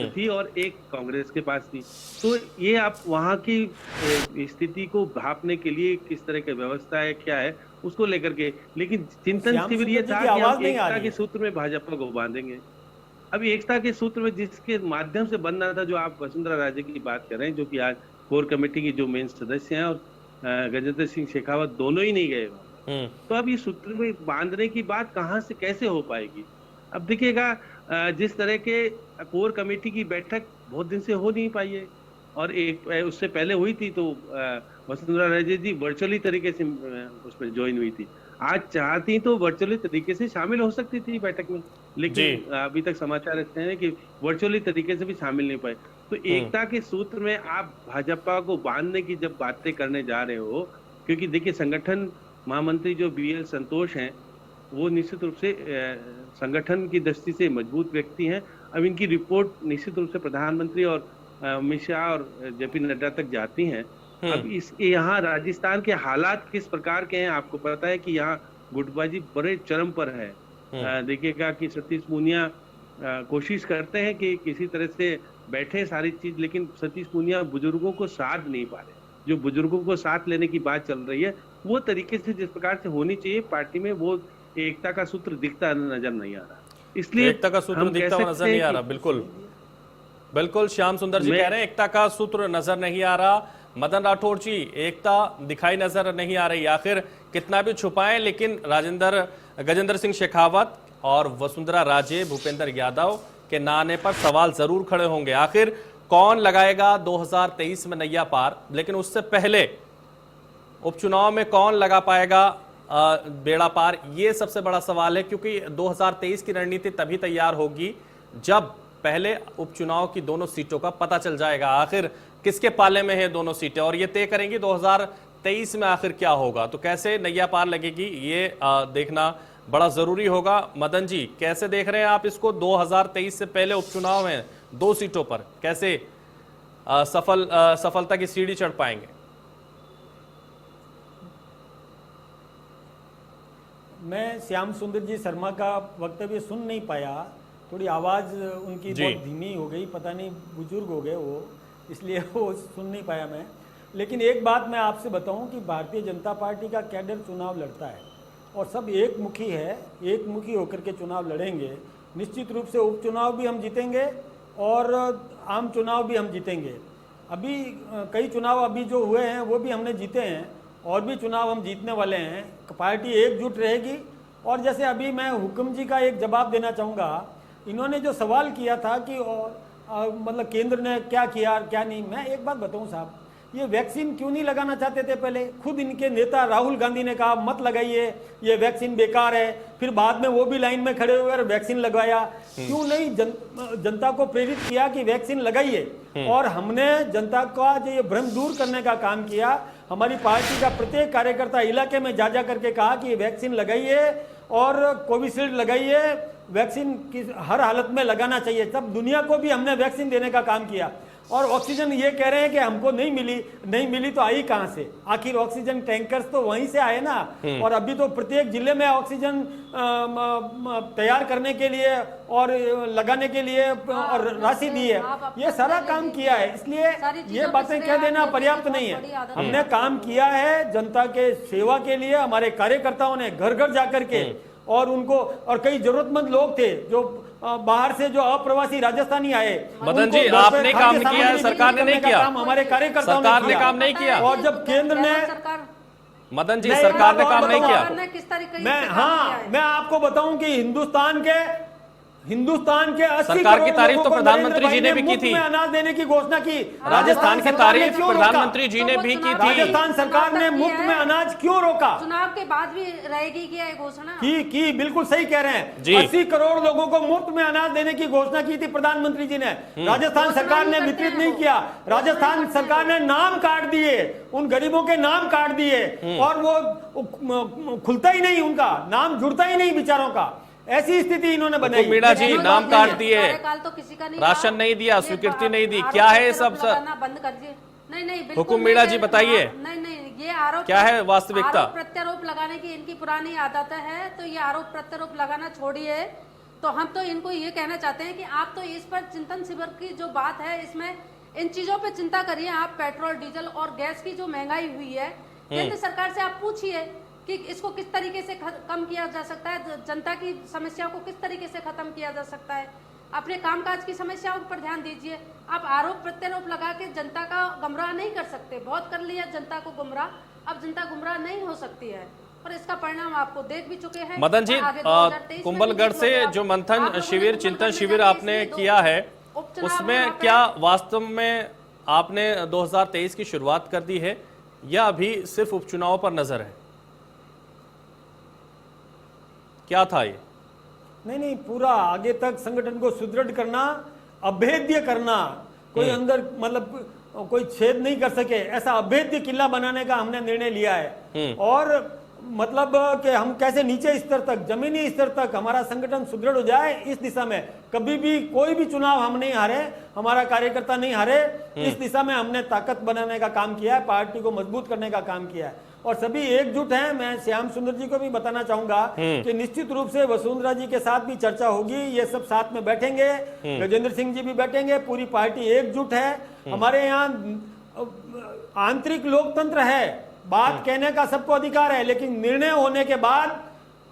थी और एक कांग्रेस के पास थी। तो ये आप वहाँ की स्थिति को भापने के लिए किस तरह की व्यवस्था है, क्या है, उसको लेकर के। लेकिन चिंतन शिविर ये था कि हम एकता के सूत्र में भाजपा को बांधेंगे। अभी एकता के सूत्र में जिसके माध्यम से बनना था, जो आप वसुंधरा राजे की बात कर रहे हैं, जो कि आज कोर कमेटी की जो मेन सदस्य हैं और गजेंद्र सिंह शेखावत दोनों ही नहीं गए, तो अब ये सूत्र में बांधने की बात कहाँ से कैसे हो पाएगी? अब देखिएगा जिस तरह के कोर कमेटी की बैठक बहुत दिन से हो नहीं पाई है, और एक उससे पहले हुई थी तो वसुंधरा राजे जी वर्चुअली तरीके से उसमें ज्वाइन हुई थी। आज चाहती तो वर्चुअली तरीके से शामिल हो सकती थी बैठक में, लेकिन अभी तक समाचार ऐसे हैं कि वर्चुअली तरीके से भी शामिल नहीं पाए। तो एकता के सूत्र में आप भाजपा को बांधने की जब बातें करने जा रहे हो, क्योंकि देखिए संगठन महामंत्री जो BL संतोष हैं वो निश्चित रूप से संगठन की दृष्टि से मजबूत व्यक्ति हैं। अब इनकी रिपोर्ट निश्चित रूप से प्रधानमंत्री और अमित शाह और JP नड्डा तक जाती हैं। अब इस यहाँ राजस्थान के हालात किस प्रकार के हैं आपको पता है कि यहाँ गुटबाजी बड़े चरम पर है। देखिएगा कि सतीश पूनिया कोशिश करते हैं कि किसी तरह से बैठे सारी चीज, लेकिन सतीश पूनिया बुजुर्गों को साथ नहीं पा रहे। जो बुजुर्गों को साथ लेने की बात चल रही है वो तरीके से जिस प्रकार से होनी चाहिए पार्टी में, वो एकता का सूत्र दिखता नजर नहीं आ रहा। इसलिए एकता का सूत्र दिखता हुआ नजर नहीं आ रहा। बिल्कुल बिल्कुल श्याम सुंदर जी कह रहे हैं एकता का सूत्र नजर नहीं आ रहा। मदन राठौड़ जी, एकता दिखाई नजर नहीं आ रही। आखिर कितना भी छुपाएं, लेकिन गजेंद्र सिंह शेखावत और वसुंधरा राजे, भूपेंद्र यादव के ना आने पर सवाल जरूर खड़े होंगे। आखिर कौन लगाएगा 2023 में नैया पार? लेकिन उससे पहले उपचुनाव में कौन लगा पाएगा बेड़ा पार, ये सबसे बड़ा सवाल है। क्योंकि 2023 की रणनीति तभी तैयार होगी जब पहले उपचुनाव की दोनों सीटों का पता चल जाएगा। आखिर किसके पाले में है दोनों सीटें, और ये तय करेंगी 2023 में आखिर क्या होगा। तो कैसे नैया पार लगेगी ये देखना बड़ा जरूरी होगा। मदन जी, कैसे देख रहे हैं आप इसको? 2023 से पहले उपचुनाव है 2 सीटों पर, कैसे सफलता की सीढ़ी चढ़ पाएंगे? मैं श्याम सुंदर जी शर्मा का वक्तव्य सुन नहीं पाया, थोड़ी आवाज़ उनकी बहुत धीमी हो गई, पता नहीं बुजुर्ग हो गए वो, इसलिए वो सुन नहीं पाया मैं। लेकिन एक बात मैं आपसे बताऊं कि भारतीय जनता पार्टी का कैडर चुनाव लड़ता है और सब एक मुखी है, एक मुखी होकर के चुनाव लड़ेंगे। निश्चित रूप से उपचुनाव भी हम जीतेंगे और आम चुनाव भी हम जीतेंगे। अभी कई चुनाव अभी जो हुए हैं वो भी हमने जीते हैं और भी चुनाव हम जीतने वाले हैं। पार्टी एकजुट रहेगी। और जैसे अभी मैं हुक्म जी का एक जवाब देना चाहूँगा, इन्होंने जो सवाल किया था कि मतलब केंद्र ने क्या किया क्या नहीं, मैं एक बात बताऊं साहब, ये वैक्सीन क्यों नहीं लगाना चाहते थे पहले? खुद इनके नेता राहुल गांधी ने कहा मत लगाइए, ये वैक्सीन बेकार है। फिर बाद में वो भी लाइन में खड़े हुए और वैक्सीन लगवाया। क्यों नहीं जनता को प्रेरित किया कि वैक्सीन लगाइए? और हमने जनता का जो ये भ्रम दूर करने का काम किया। हमारी पार्टी का प्रत्येक कार्यकर्ता इलाके में जा करके कहा कि ये वैक्सीन लगाइए और कोविशील्ड लगाइए, वैक्सीन की हर हालत में लगाना चाहिए। तब दुनिया को भी हमने वैक्सीन देने का काम किया। और ऑक्सीजन ये कह रहे हैं कि हमको नहीं मिली तो आई कहां से? आखिर ऑक्सीजन टैंकर्स तो वहीं से आए ना। और अभी तो प्रत्येक जिले में ऑक्सीजन तैयार करने के लिए और लगाने के लिए और राशि दी है, ये सारा काम किया है। इसलिए ये बातें कह देना पर्याप्त नहीं है। हमने काम किया है जनता के सेवा के लिए। हमारे कार्यकर्ताओं ने घर घर जाकर के और उनको, और कई जरूरतमंद लोग थे जो बाहर से जो अप्रवासी राजस्थानी आए। मदन जी, आपने काम किया है, सरकार ने नहीं किया। हमारे कार्यकर्ताओं सरकार ने काम नहीं किया। और जब केंद्र ने, मदन जी, सरकार ने काम नहीं किया। किस तरीके मैं आपको बताऊं कि हिंदुस्तान के 80 सरकार की करोड़ तारीफ लोगों तो को प्रधानमंत्री जी ने भी की मुफ्त थी। में अनाज देने की घोषणा की। राजस्थान की तारीफ प्रधानमंत्री जी ने भी की थी। राजस्थान सरकार ने मुफ्त में अनाज क्यों रोका? चुनाव के बाद भी रहेगी क्या ये घोषणा? की बिल्कुल सही कह रहे हैं। जी। 80 करोड़ लोगों को मुफ्त में अनाज देने की घोषणा की थी प्रधानमंत्री जी ने। राजस्थान सरकार ने वितरित नहीं किया। राजस्थान सरकार ने नाम काट दिए, उन गरीबों के नाम काट दिए और वो खुलता ही नहीं, उनका नाम जुड़ता ही नहीं बेचारों का। ऐसी स्थिति इन्होंने बनाई। मीणा जी, नाम काट दिए, तो किसी का नहीं, राशन नहीं दिया, स्वीकृति नहीं दी, क्या है ये सब? बंद कर दिए। नहीं हुकुम मीणा जी बताइए, नहीं ये आरोप क्या है वास्तविकता? आरोप प्रत्यारोप लगाने की इनकी पुरानी आदत है, तो ये आरोप प्रत्यारोप लगाना छोड़िए। तो हम तो इनको ये कहना चाहते हैं कि आप तो इस पर चिंतन शिविर की जो बात है, इसमें इन चीजों पे चिंता करिए। आप पेट्रोल डीजल और गैस की जो महंगाई हुई है, केंद्र सरकार से आप पूछिए कि इसको किस तरीके से कम किया जा सकता है, जनता की समस्याओं को किस तरीके से खत्म किया जा सकता है। अपने कामकाज की समस्याओं पर ध्यान दीजिए। आप आरोप प्रत्यारोप लगा के जनता का गुमराह नहीं कर सकते। बहुत कर लिया जनता को गुमराह, अब जनता गुमराह नहीं हो सकती है और इसका परिणाम आपको देख भी चुके हैं। मदन जी, कुंभलगढ़ से जो मंथन शिविर, चिंतन शिविर आपने किया है, उसमें क्या वास्तव में आपने 2023 की शुरुआत कर दी है या अभी सिर्फ उपचुनाव पर नजर है? क्या था ये? नहीं, पूरा आगे तक संगठन को सुदृढ़ करना, अभेद्य करना, कोई अंदर मतलब कोई छेद नहीं कर सके, ऐसा अभेद्य किला बनाने का हमने निर्णय लिया है। और मतलब कि हम कैसे नीचे स्तर तक, जमीनी स्तर तक हमारा संगठन सुदृढ़ हो जाए, इस दिशा में कभी भी कोई भी चुनाव हम नहीं हारे, हमारा कार्यकर्ता नहीं हारे, इस दिशा में हमने ताकत बनाने का काम किया है, पार्टी को मजबूत करने का काम किया है और सभी एकजुट हैं। मैं श्याम सुंदर जी को भी बताना चाहूंगा कि निश्चित रूप से वसुंधरा जी के साथ भी चर्चा होगी, ये सब साथ में बैठेंगे, गजेंद्र सिंह जी भी बैठेंगे, पूरी पार्टी एकजुट है। हमारे यहाँ आंतरिक लोकतंत्र है, बात कहने का सबको अधिकार है, लेकिन निर्णय होने के बाद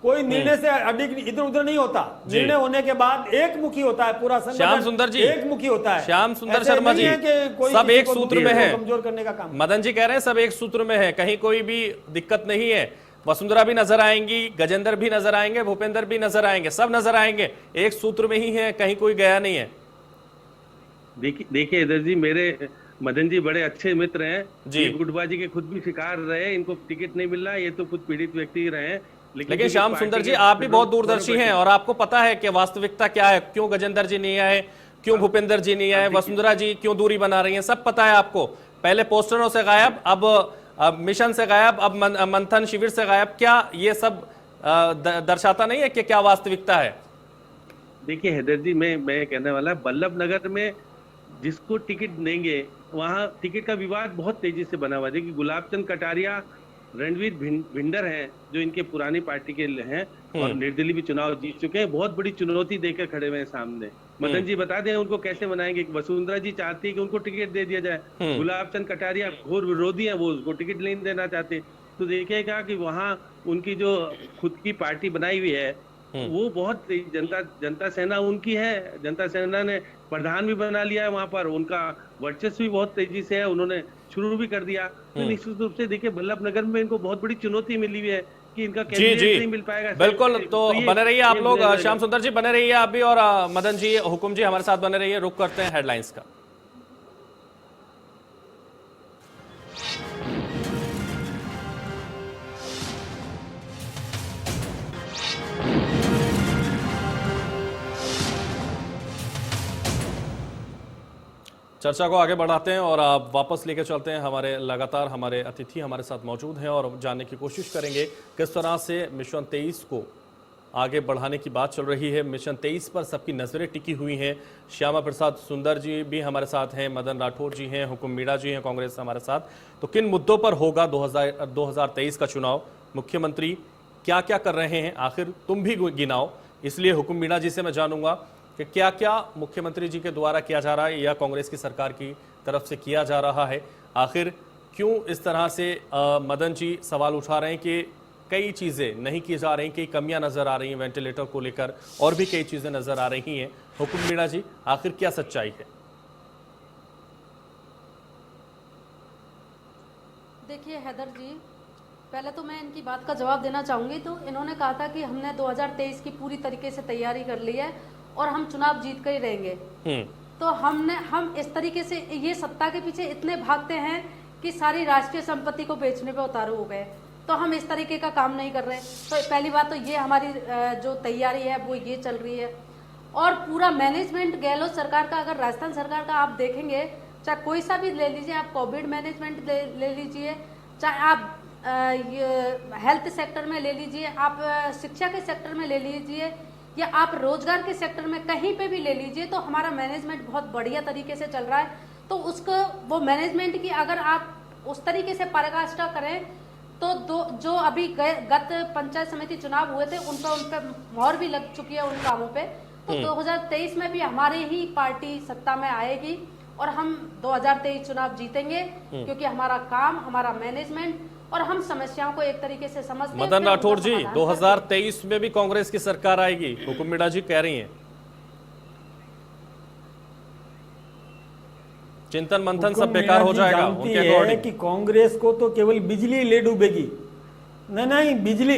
कोई निर्णय से अधिक इधर उधर नहीं होता। निर्णय होने के बाद एक मुखी होता है पूरा संगठन, श्याम सुंदर जी, एक मुखी होता है। श्याम सुंदर ऐसे शर्मा नहीं जी, है कि कोई सब किसी एक को सूत्र दूसरे में को है। कमजोर करने का काम। मदन जी कह रहे हैं सब एक सूत्र में है, कहीं कोई भी दिक्कत नहीं है। वसुंधरा भी नजर आएंगी, गजेंद्र भी नजर आएंगे, भूपेंद्र भी नजर आएंगे, सब नजर आएंगे, एक सूत्र में ही है, कहीं कोई गया नहीं है। देखिए इधर जी, मेरे मदन जी बड़े अच्छे मित्र हैं जी। ये गुटबाजी के खुद भी शिकार रहे, इनको टिकट नहीं मिल रहा, ये तो खुद पीड़ित व्यक्ति रहे हैं। लेकिन श्याम सुंदर जी, आप भी बहुत दूरदर्शी हैं और आपको पता है कि वास्तविकता क्या है, क्यों गजेंद्र जी नहीं आए, क्यों भूपेंद्र जी नहीं आए, वसुंधरा जी क्यों दूरी बना रही हैं, सब पता है आपको। पहले पोस्टरों से गायब, अब मिशन से गायब, अब मंथन शिविर से गायब। क्या ये सब दर्शाता नहीं है कि क्या वास्तविकता है? देखिए हैदर जी, मैं कहने वाला, बल्लभ नगर में जिसको टिकट देंगे वहां टिकट का विवाद बहुत तेजी से बना हुआ है। देखिए गुलाबचंद कटारिया, रणवीर भिंडर हैं जो इनके पुरानी पार्टी के हैं और निर्दलीय भी चुनाव जीत चुके हैं, बहुत बड़ी चुनौती देकर खड़े हुए हैं सामने। मदन जी बता दें उनको कैसे बनाएंगे। वसुंधरा जी चाहती है कि उनको टिकट दे दिया जाए, गुलाबचंद कटारिया घोर विरोधी है, वो उसको टिकट नहीं देना चाहते। तो देखिएगा कि वहाँ उनकी जो खुद की पार्टी बनाई हुई है वो बहुत जनता सेना उनकी है, जनता सेना ने प्रधान भी बना लिया है वहां पर, उनका वर्चस्व भी बहुत तेजी से है, उन्होंने शुरू भी कर दिया। तो निश्चित रूप से देखिए बल्लभ नगर में इनको बहुत बड़ी चुनौती मिली हुई है कि इनका कैंडिडेट नहीं मिल पाएगा। बिल्कुल, तो बने रहिए आप लोग, श्याम सुंदर जी बने रहिए आप भी, और मदन जी, हुकुम जी हमारे साथ बने रहिए। रुक करते हैं हेडलाइंस का। चर्चा को आगे बढ़ाते हैं और आप वापस लेके चलते हैं। हमारे अतिथि हमारे साथ मौजूद हैं और जानने की कोशिश करेंगे किस तरह से मिशन 23 को आगे बढ़ाने की बात चल रही है। मिशन 23 पर सबकी नज़रें टिकी हुई हैं। श्यामा प्रसाद सुंदर जी भी हमारे साथ हैं, मदन राठौर जी हैं, हुकुम मीणा जी हैं कांग्रेस से हमारे साथ। तो किन मुद्दों पर होगा 2023 का चुनाव, मुख्यमंत्री क्या क्या कर रहे हैं, आखिर तुम भी गिनाओ। इसलिए हुकुम मीणा जी से मैं जानूंगा कि क्या क्या मुख्यमंत्री जी के द्वारा किया जा रहा है या कांग्रेस की सरकार की तरफ से किया जा रहा है। आखिर क्यों इस तरह से मदन जी सवाल उठा रहे हैं कि कई चीज़ें नहीं की जा रही, कई कमियां नज़र आ रही हैं वेंटिलेटर को लेकर, और भी कई चीज़ें नज़र आ रही हैं। हुकुम मीणा जी, आखिर क्या सच्चाई है? देखिए हैदर जी, पहले तो मैं इनकी बात का जवाब देना चाहूँगी। तो इन्होंने कहा था कि हमने 2023 की पूरी तरीके से तैयारी कर ली है और हम चुनाव जीत कर ही रहेंगे। तो हम इस तरीके से ये सत्ता के पीछे इतने भागते हैं कि सारी राष्ट्रीय संपत्ति को बेचने पे उतारू हो गए। तो हम इस तरीके का काम नहीं कर रहे। तो पहली बात तो ये हमारी जो तैयारी है वो ये चल रही है। और पूरा मैनेजमेंट गहलोत सरकार का, अगर राजस्थान सरकार का आप देखेंगे, चाहे कोई सा भी ले लीजिए, आप कोविड मैनेजमेंट ले लीजिए, चाहे आप हेल्थ सेक्टर में ले लीजिए, आप शिक्षा के सेक्टर में ले लीजिए, या आप रोजगार के सेक्टर में कहीं पे भी ले लीजिए, तो हमारा मैनेजमेंट बहुत बढ़िया तरीके से चल रहा है। तो उसको वो मैनेजमेंट की अगर आप उस तरीके से पराकाष्ठा करें तो जो अभी गत पंचायत समिति चुनाव हुए थे उन पे मोहर भी लग चुकी है उन कामों पे। तो 2023 में भी हमारी ही पार्टी सत्ता में आएगी और हम 2023 चुनाव जीतेंगे, क्योंकि हमारा काम, हमारा मैनेजमेंट और हम समस्याओं को एक तरीके से समझते हैं। मदन राठौर जी, 2023 में भी कांग्रेस की सरकार आएगी, हुकुम मीणा जी कह रही हैं। चिंतन मंथन सब बेकार हो जाएगा उनके अकॉर्डिंग। कि कांग्रेस को तो केवल बिजली ले डूबेगी। नहीं, बिजली,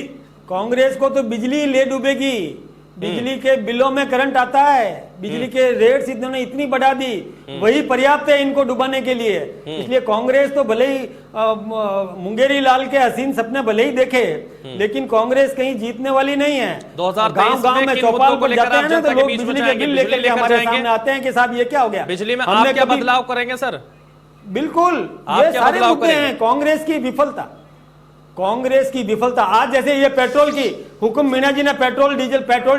कांग्रेस को तो बिजली ले डूबेगी, बिजली के बिलों में करंट आता है, बिजली के रेट्स इन्होंने इतनी बढ़ा दी, वही पर्याप्त है इनको डुबाने के लिए। इसलिए कांग्रेस तो भले ही मुंगेरी लाल के हसीन सपने भले ही देखे, लेकिन कांग्रेस कहीं जीतने वाली नहीं है। 2023 गांव में में किन चौपाल मुद्दों को पर लेकर जाते आप हैं ना, जनता तो के लोग बीच में बिजली के जाएंगे, बिल बिजली लेकर के लेकर हमारे जाएंगे? सामने आते हैं कि साहब ये क्या हो गया। बिजली में आप हमने क्या कभी- बदलाव करेंगे सर? बिल्कुल, आप ये क्या सारे बदलाव मुद्दे करेंगे? हैं। कांग्रेस की विफलता, कांग्रेस की विफलता। आज जैसे ये पेट्रोल की हुकुम मीणा जी ने पेट्रोल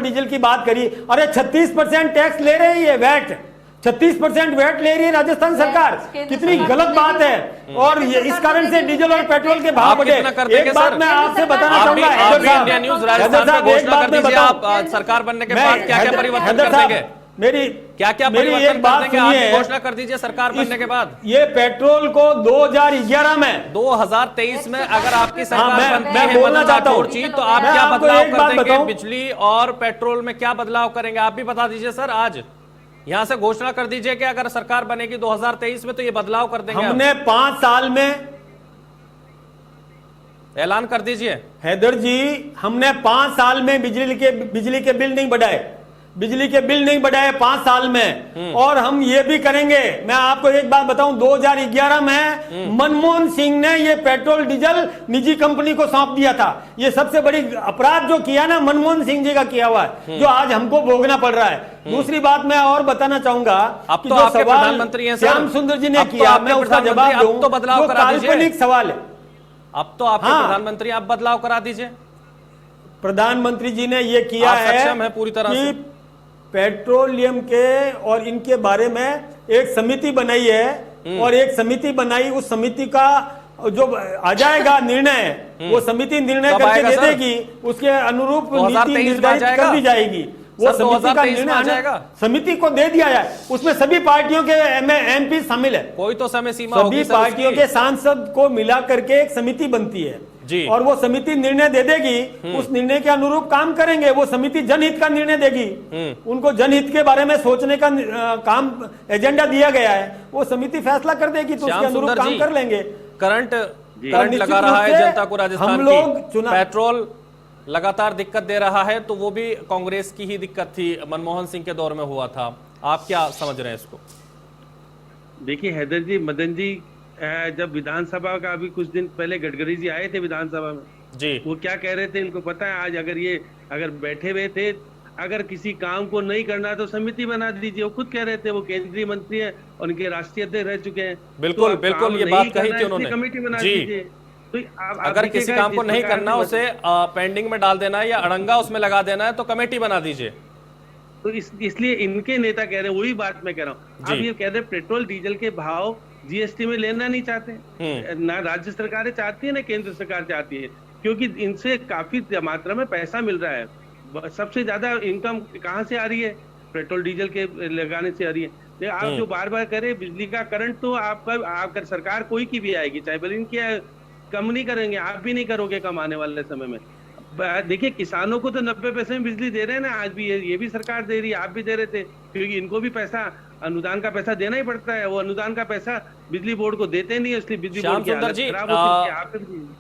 डीजल की बात करी। अरे 36% टैक्स ले रही है, वैट 36% वैट ले रही है राजस्थान सरकार। कितनी गलत बात है। और ये इस कारण से डीजल और पेट्रोल के भाव आप बढ़े। कितना कर देंगे एक बात सर? मैं आपसे बताना आप चाहूंगा, भी हैदर इंडिया न्यूज साहब, राजस्थान हैदर में साहब, एक घोषणा बात कर मैं दीजिए, बताऊं। आप सरकार बनने के मैं- बाद क्या क्या हैदर- परिवर्तन हैदर कर साहब, देंगे? मेरी क्या क्या मेरी परिवर्तन एक बात कर देंगे? आप सुनिए। भी घोषणा कर दीजिए सरकार बनने के बाद। ये पेट्रोल को 2011 में 2023 में अगर आपकी सरकार मैं- बनती मैं है बोलना मदन चाहता हूं। राठौर जी, तो आप मैं क्या आपको बदलाव एक कर बात देंगे? बताऊं। बिजली और पेट्रोल में क्या बदलाव करेंगे आप भी बता दीजिए सर। आज यहां से घोषणा कर दीजिए कि अगर सरकार बनेगी 2023 में तो ये बदलाव कर देंगे। हमने 5 साल में, ऐलान कर दीजिए। हैदर जी, हमने 5 साल में बिजली के बिल नहीं बढ़ाए, बिजली के बिल नहीं बढ़ाए 5 साल में। और हम ये भी करेंगे। मैं आपको एक बात बताऊं, 2011 में मनमोहन सिंह ने ये पेट्रोल डीजल निजी कंपनी को सौंप दिया था। ये सबसे बड़ी अपराध जो किया ना, मनमोहन सिंह जी का किया हुआ है, जो आज हमको भोगना पड़ रहा है। दूसरी बात मैं और बताना चाहूंगा अब कि तो जो आपके सवाल प्रधानमंत्री हैं सर। श्याम सुंदर जी ने अब तो किया, आपके मैं उसका प्रधानमंत्री, जवाब अब तो दूं, बदलाव जो करा दीजिए। काल्पनिक सवाल है। अब तो आपके हाँ। प्रधानमंत्री, आप बदलाव करा दीजिए। प्रधानमंत्री जी ने ये किया आप है सक्षम है पूरी तरह कि से। पेट्रोलियम के और इनके बारे में एक समिति बनाई है, और एक समिति बनाई, उस समिति का जो आ जाएगा निर्णय, वो समिति निर्णय कब करके आएगा दे सर? देगी, उसके अनुरूप 2023 नीति में निर्धारित आ जाएगा? कर दी जाएगी। वो सर, समिति का 2023 में आ निर्णय जाएगा? समिति को दे दिया जाए, उसमें सभी पार्टियों के एमपी शामिल है, कोई तो समय सीमा सभी होगी सर पार्टियों उसकी। के सांसद को मिला करके एक समिति बनती है जी। और वो समिति निर्णय दे देगी, उस निर्णय के अनुरूप काम करेंगे। वो समिति जनहित का निर्णय देगी, उनको जनहित के बारे में सोचने का काम एजेंडा दिया गया है, वो समिति फैसला कर देगी, तो उसके श्याम अनुरूप सुंदर काम जी, कर लेंगे। करंट निश्चित लगा रहा है रूप से जनता को राजस्थान हम लोग की। चुनाव- पेट्रोल लगातार दिक्कत दे रहा है, तो वो भी कांग्रेस की ही दिक्कत थी, मनमोहन सिंह के दौर में हुआ था। आप क्या समझ रहे हैं इसको? देखिए हैदर जी, मदन जी, जब विधानसभा का अभी कुछ दिन पहले गडकरी जी आए थे विधानसभा में, जी। वो क्या कह रहे थे इनको पता है? आज अगर बैठे हुए थे, अगर किसी काम को नहीं करना है तो समिति बना दीजिए। वो खुद कह रहे थे, वो केंद्रीय मंत्री है और उनके राष्ट्रीय अध्यक्ष रह चुके हैं। बिल्कुल, तो अब बिल्कुल, काम ये नहीं बात कही करना थी है, इसलिए उन्होंने। कमेटी बना जी। दीजिए। तो आप अगर किसी देखिएगा, काम को जिस नहीं प्रकार करना, की उसे पेंडिंग में डाल देना है या अड़ंगा उसमें लगा देना है, तो कमेटी बना दीजिए। तो इसलिए इनके नेता कह रहे हैं, वही बात मैं कह रहा हूँ। आप जी। ये कह रहे हैं पेट्रोल डीजल के भाव जीएसटी में लेना नहीं चाहते, ना राज्य सरकारें चाहती है ना केंद्र सरकार चाहती है, क्योंकि इनसे काफी मात्रा में पैसा मिल रहा है। सबसे ज्यादा इनकम कहाँ से आ रही है? पेट्रोल डीजल के लगाने से आ रही है। आप जो बार बार करें बिजली का करंट, तो आपका सरकार कोई की भी आएगी, चाहे भले इनकी कम नहीं करेंगे, आप भी नहीं करोगे कम आने वाले समय में। देखिए किसानों को तो 90 पैसे में बिजली दे रहे हैं ना, आज भी ये भी सरकार दे रही है, आप भी दे रहे थे, क्योंकि इनको भी पैसा, अनुदान का पैसा देना ही पड़ता है। वो अनुदान का पैसा बिजली बोर्ड को देते नहीं है, इसलिए बिजली श्याम बोर्ड की सुंदर हालत जी, खराब होती है। आप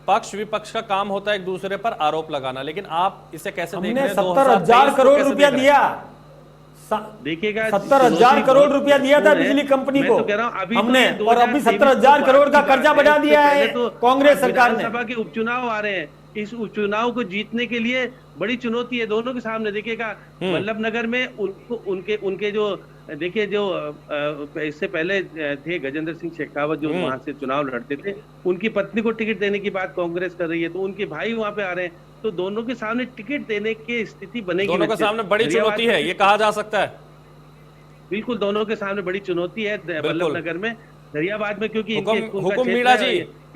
पक्ष विपक्ष का काम होता है एक दूसरे पर आरोप लगाना, लेकिन आप इसे कैसे देख रहे हमने हैं? 70,000 2023 करोड़ को कैसे रुपया देख रहे हैं? दिया, देखिएगा 70,000 करोड़ रुपया दिया था बिजली कंपनी मैं को तो कह रहा हूं, अभी हमने, तो और अभी 70,000 करोड़ का कर्जा बढ़ा दिया है कांग्रेस सरकार ने। विधानसभा के उपचुनाव आ रहे हैं, इस उपचुनाव को जीतने के लिए बड़ी चुनौती है दोनों के सामने। देखिएगा वल्लभ नगर में उनको उनके जो देखिए जो इससे पहले थे गजेंद्र सिंह शेखावत, जो वहां से चुनाव लड़ते थे, उनकी पत्नी को टिकट देने की बात कांग्रेस कर रही है, तो उनके भाई वहां पे आ रहे हैं, तो दोनों के सामने टिकट देने की स्थिति बनेगी। दोनों के सामने बड़ी चुनौती है, ये कहा जा सकता है। बिल्कुल, दोनों के सामने बड़ी चुनौती है वल्लभ नगर में, दरियाबाद में, क्योंकि हुकुम मीणा जी,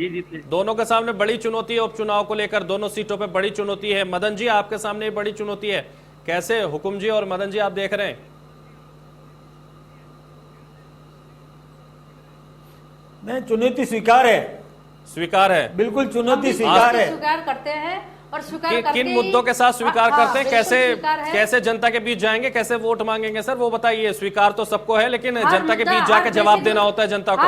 ये जीते। दोनों के सामने बड़ी चुनौती है उपचुनाव को लेकर, दोनों सीटों पे बड़ी चुनौती है। मदन जी, आपके सामने बड़ी चुनौती है, कैसे हुकुम जी और मदन जी आप देख रहे हैं? नहीं, चुनौती स्वीकार है, स्वीकार है, बिल्कुल चुनौती हम भी स्वीकार है। स्वीकार करते हैं, और स्वीकार करके किन ही- मुद्दों के साथ स्वीकार हाँ, करते हैं, बिल्कुल कैसे स्वीकार है। कैसे जनता के बीच जाएंगे, कैसे वोट मांगेंगे सर, वो बताइए। स्वीकार तो सबको है, लेकिन हर जनता के मुद्दा, बीच जाके हर जवाब बेसिक- देना होता है जनता को।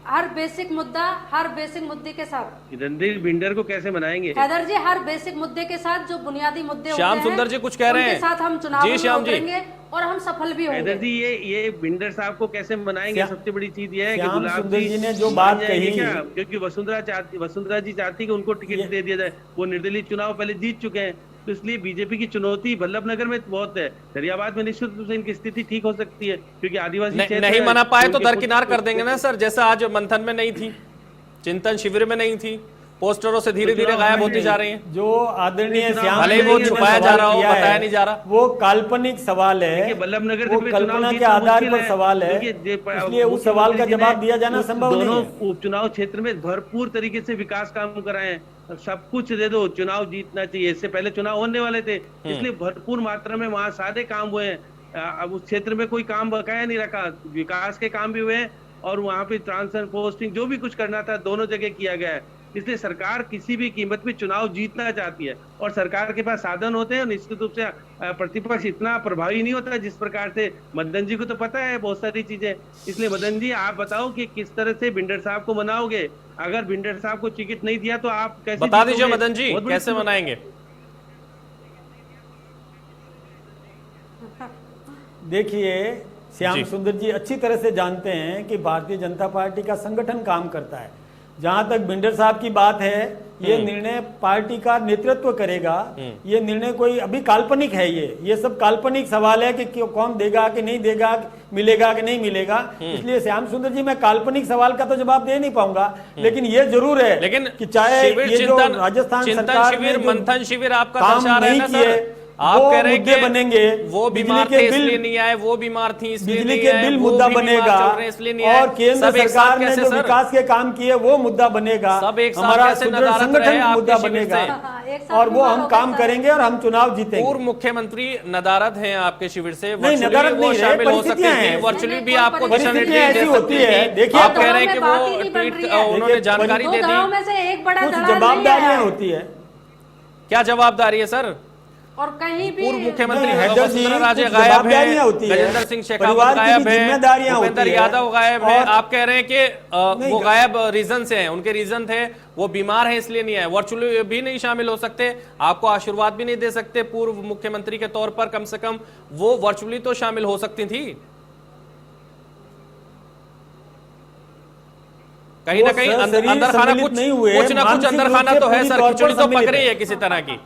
हर बेसिक मुद्दा, हर बेसिक मुद्दे के साथ रणधीर भिंडर को कैसे मनाएंगे? हैदर जी, हर बेसिक मुद्दे के साथ जो बुनियादी मुद्दे होते श्याम हैं, सुंदर जी कुछ कह रहे उनके हैं। साथ हम चुनाव जी, में श्याम जी। उतरेंगे और हम सफल भी हैदर होंगे। जी, ये भिंडर साहब को कैसे मनाएंगे? श्याम- सबसे बड़ी चीज ये है कि श्याम गुलाब सुंदर जी ने जो मान बात जाएंगे कही- क्या? क्योंकि वसुंधरा जी चाहती कि उनको टिकट दे दिया जाए। वो निर्दलीय चुनाव पहले जीत चुके हैं, तो इसलिए बीजेपी की चुनौती वल्लभ नगर में बहुत है। दरियाबाद में निश्चित रूप से इनकी स्थिति ठीक हो सकती है, क्योंकि आदिवासी क्षेत्र नहीं है, मना पाए तो उनके दरकिनार खुद- कर देंगे ना सर, जैसा आज मंथन में नहीं थी, चिंतन शिविर में नहीं थी, पोस्टरों से धीरे धीरे गायब होती जा रही हैं। जो आदरणीय श्याम भले ही वो सुंदर जी ने छुपाया जा सवाल रहा हो, किया है, बताया नहीं जा रहा। वो काल्पनिक सवाल है, देखिए, वल्लभ नगर से वो भी कल्पना चुनाव के जीतना आधार मुश्किल पर सवाल है, इसलिए उस सवाल का जवाब दिया जाना संभव नहीं दोनों है। उपचुनाव क्षेत्र में भरपूर तरीके से विकास काम कराए हैं। सब कुछ दे दो, चुनाव जीतना चाहिए। इससे पहले चुनाव होने वाले थे, इसलिए भरपूर मात्रा में वहाँ सारे काम हुए हैं। अब उस क्षेत्र में कोई काम बकाया नहीं रखा, विकास के काम भी हुए हैं और वहाँ पे ट्रांसफर पोस्टिंग जो भी कुछ करना था दोनों जगह किया गया है। इसलिए सरकार किसी भी कीमत पे चुनाव जीतना चाहती है और सरकार के पास साधन होते हैं। निश्चित रूप से प्रतिपक्ष इतना प्रभावी नहीं होता जिस प्रकार से मदन जी को तो पता है बहुत सारी चीजें। इसलिए मदन जी, आप बताओ कि किस तरह से भिंडर साहब को मनाओगे? अगर भिंडर साहब को टिकट नहीं दिया तो आप कैसे बता दीजिए जीतोगे? मदन जी, बहुत बड़ी कैसे मनाएंगे? देखिए, श्याम जी। सुंदर जी अच्छी तरह से जानते हैं कि भारतीय जनता पार्टी का संगठन काम करता है। जहां तक भिंडर साहब की बात है, ये निर्णय पार्टी का नेतृत्व करेगा। ये निर्णय कोई अभी काल्पनिक है, ये सब काल्पनिक सवाल है कि कौन देगा कि नहीं देगा, मिलेगा कि नहीं मिलेगा। इसलिए श्याम सुंदर जी, मैं काल्पनिक सवाल का तो जवाब दे नहीं पाऊंगा, लेकिन ये जरूर है लेकिन कि चाहे शिविर, ये जो चिंतन राजस्थान चिंतन सरकार शिविर, ने जो मंथन शिविर आपका काम दर्शा रहे नहीं ना किए, सर। आप वो कह रहे हैं मुद्दे कि बनेंगे। वो बिजली बीमार के थे बिल- इसलिए नहीं आए, वो बीमार थी इसलिए बिजली नहीं के आए, बिल वो मुद्दा भी बीमार बनेगा चल रहे हैं इसलिए नहीं आए। और केंद्र सब एक साथ सरकार ने कैसे जो सर? विकास के काम किए वो मुद्दा बनेगा। सब एक साथ हमारा कैसे सुदृढ़ नदारद रहे संगठन आपके मुद्दा शिविर बनेगा से? हाँ, एक साथ और वो बीमार हम हो काम गए, करेंगे और हम चुनाव जीतेंगे। पूर्व मुख्यमंत्री नदारद हैं आपके शिविर से, नहीं, वर्चुअली नदारद वो नहीं रहे, शामिल हो सकती परिस्थितियां थी, हैं। वर्चुअली भी नहीं, आपको दिशा परिस्थितियां निर्देश दे ऐसी सकती होती है। थी। देखिए, आप कह रहे हैं कि दो दलों वो में बात ही नहीं बन ट्वीट रही है। उन्होंने देखिए, जानकारी दो दे दलों दी। में से एक बड़ा कुछ दलाल नहीं जवाबदारियां है। होती है। क्या जवाबदारी है सर? और कहीं भी पूर्व मुख्यमंत्री नहीं, हैदर जी, वसुंधरा राजे कुछ गायब है, जवाबदारियां होती है। गजेंद्र सिंह शेखावत परिवार की गायब भी है, जिम्मेदारियां भूपेंद्र होती है। यादव गायब है। और- आप कह रहे हैं कि नहीं, वो गायब रीजन से हैं, उनके रीजन थे, वो बीमार है इसलिए नहीं आए, वर्चुअली भी नहीं शामिल हो सकते, आपको आशीर्वाद भी नहीं दे सकते पूर्व मुख्यमंत्री के तौर पर, कम से कम वो वर्चुअली तो शामिल हो सकती थी। कहीं ना कहीं शरीर अंदर खाना सम्मिलित कुछ नहीं हुए, कुछ ना कुछ मानसिक अंदर रूप खाना से तो है पूरी सर, तौर पर खिचड़ी तो सम्मिलित पक रही है। है किसी तरह की।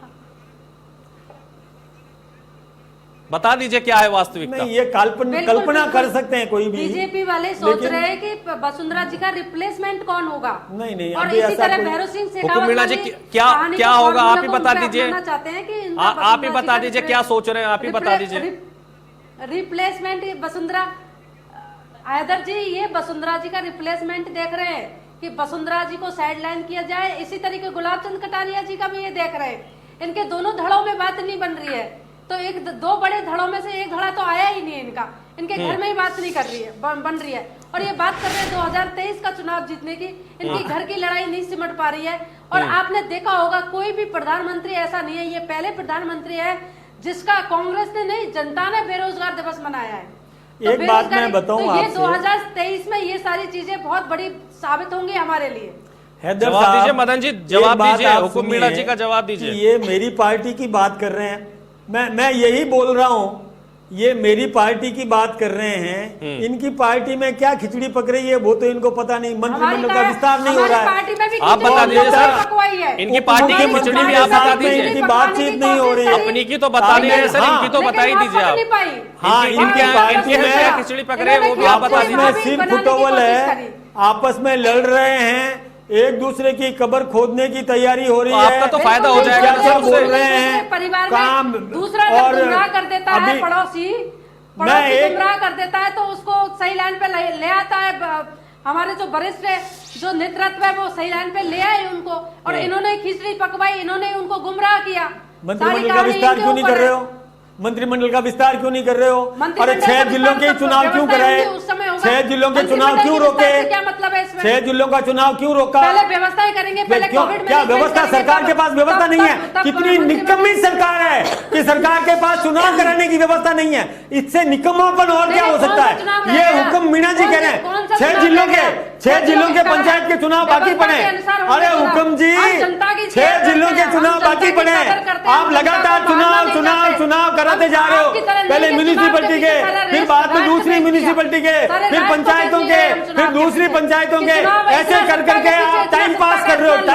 बता दीजिए क्या है वास्तविकता? नहीं, ये कल्पना कर सकते हैं कोई भी। बीजेपी वाले सोच लेकिन- रहे हैं कि वसुंधरा जी का रिप्लेसमेंट कौन होगा। नहीं, और अभी इसी ऐसा तरह कोई- भैरव सिंह हुकुम शेखावत मीणा जी, वाली क्या कहानी क्या को होगा, आप ही फॉर्मूला को बता उनपे दीजिए। अपनाना चाहते हैं कि इनका आप ही वसुंधरा जी बता का दीजिए क्या सोच रहे हैं, आप ही बता दीजिए। रिप्लेसमेंट वसुंधरा, हैदर जी, ये वसुंधरा जी का रिप्लेसमेंट देख रहे हैं कि वसुंधरा जी को साइडलाइन किया जाए। इसी तरीके गुलाब चंद कटारिया जी का भी ये देख रहे हैं। इनके दोनों धड़ों में बात नहीं बन रही है, तो एक दो बड़े धड़ों में से एक धड़ा तो आया ही नहीं इनका। इनके घर में ही बात नहीं कर रही है, बन रही है। और ये बात कर रहे हैं 2023 का चुनाव जीतने की, इनकी घर की लड़ाई नहीं सिमट पा रही है। और आपने देखा होगा, कोई भी प्रधानमंत्री ऐसा नहीं है, ये पहले प्रधानमंत्री है जिसका कांग्रेस ने नहीं, जनता ने बेरोजगार दिवस मनाया है। तो एक बात मैं बेरोजगारी- बताऊं तो ये आपसे। 2023 में ये सारी चीजें बहुत बड़ी साबित होंगी हमारे लिए। हैदर जवाब साहब, दीजिए मदन जी, एक जवाब बात दीजिए, आप हुकुम सुनिए मीणा जी का जवाब कि दीजिए। ये मेरी पार्टी की बात कर रहे हैं, मैं यही बोल रहा हूं, ये मेरी पार्टी की बात कर रहे हैं। इनकी पार्टी में क्या खिचड़ी पक रही है वो तो इनको पता नहीं, मंत्रिमंडल का विस्तार नहीं हो रहा है। पार्टी में भी आप बता दीजिए सर, इनकी पार्टी की मुख्यमंत्री खिचड़ी भी के आप बता साथ में दीजिए। इनकी बातचीत नहीं हो रही है। अपनी की तो बता नहीं रहे सर, हाँ, इनकी तो बता ही दीजिए आप। हाँ, इनकी इनकी क्या पार्टी इनकी क्या में खिचड़ी पक रहे हैं वो भी आप बता आपस में दीजिए। सिर फुटोवल है, आपस में लड़ रहे हैं, एक दूसरे की कब्र खोदने की तैयारी हो रही तो है। आपका तो फायदा हो जाएगा ना क्या सर बोल उससे। रहे हैं परिवार काम में दूसरा जब और गुमराह कर देता है, अभी पड़ोसी एक- गुमराह कर देता है तो उसको सही लाइन पे ले आता है। हमारे जो वरिष्ठ जो नेतृत्व है वो सही लाइन पे ले आए उनको, और इन्होंने खिचड़ी पकवाई, इन्होंने उनको गुमराह किया। मंत्रिमंडल का विस्तार क्यों नहीं कर रहे हो? मंत्रिमंडल का विस्तार क्यों नहीं कर रहे हो? अरे 6 जिलों के चुनाव क्यों कराए? 6 जिलों के चुनाव क्यों रोके? क्या मतलब है इसमें? में 6 जिलों का चुनाव क्यों रोका? पहले व्यवस्थाएं करेंगे, पहले क्यों? कोविड क्या मैनेजमेंट व्यवस्था करेंगे, सरकार के पास व्यवस्था नहीं है? तब कितनी निकम्मी सरकार है कि सरकार के पास चुनाव कराने की व्यवस्था नहीं है। इससे निकम्मापन और क्या हो सकता है? ये हुक्म मीणा जी कह रहे हैं 6 जिलों के पंचायत के चुनाव बाकी पड़े। अरे हुक्म जी, 6 जिलों के चुनाव बाकी पड़े। आप लगातार चुनाव कराते जा रहे हो। पहले म्यूनिसिपैलिटी के, फिर बाद में दूसरी म्यूनिसिपैलिटी के, फिर पंचायतों के, फिर दूसरी पंचायतों के, ऐसे कर करके आप टाइम पास कर रहे हो।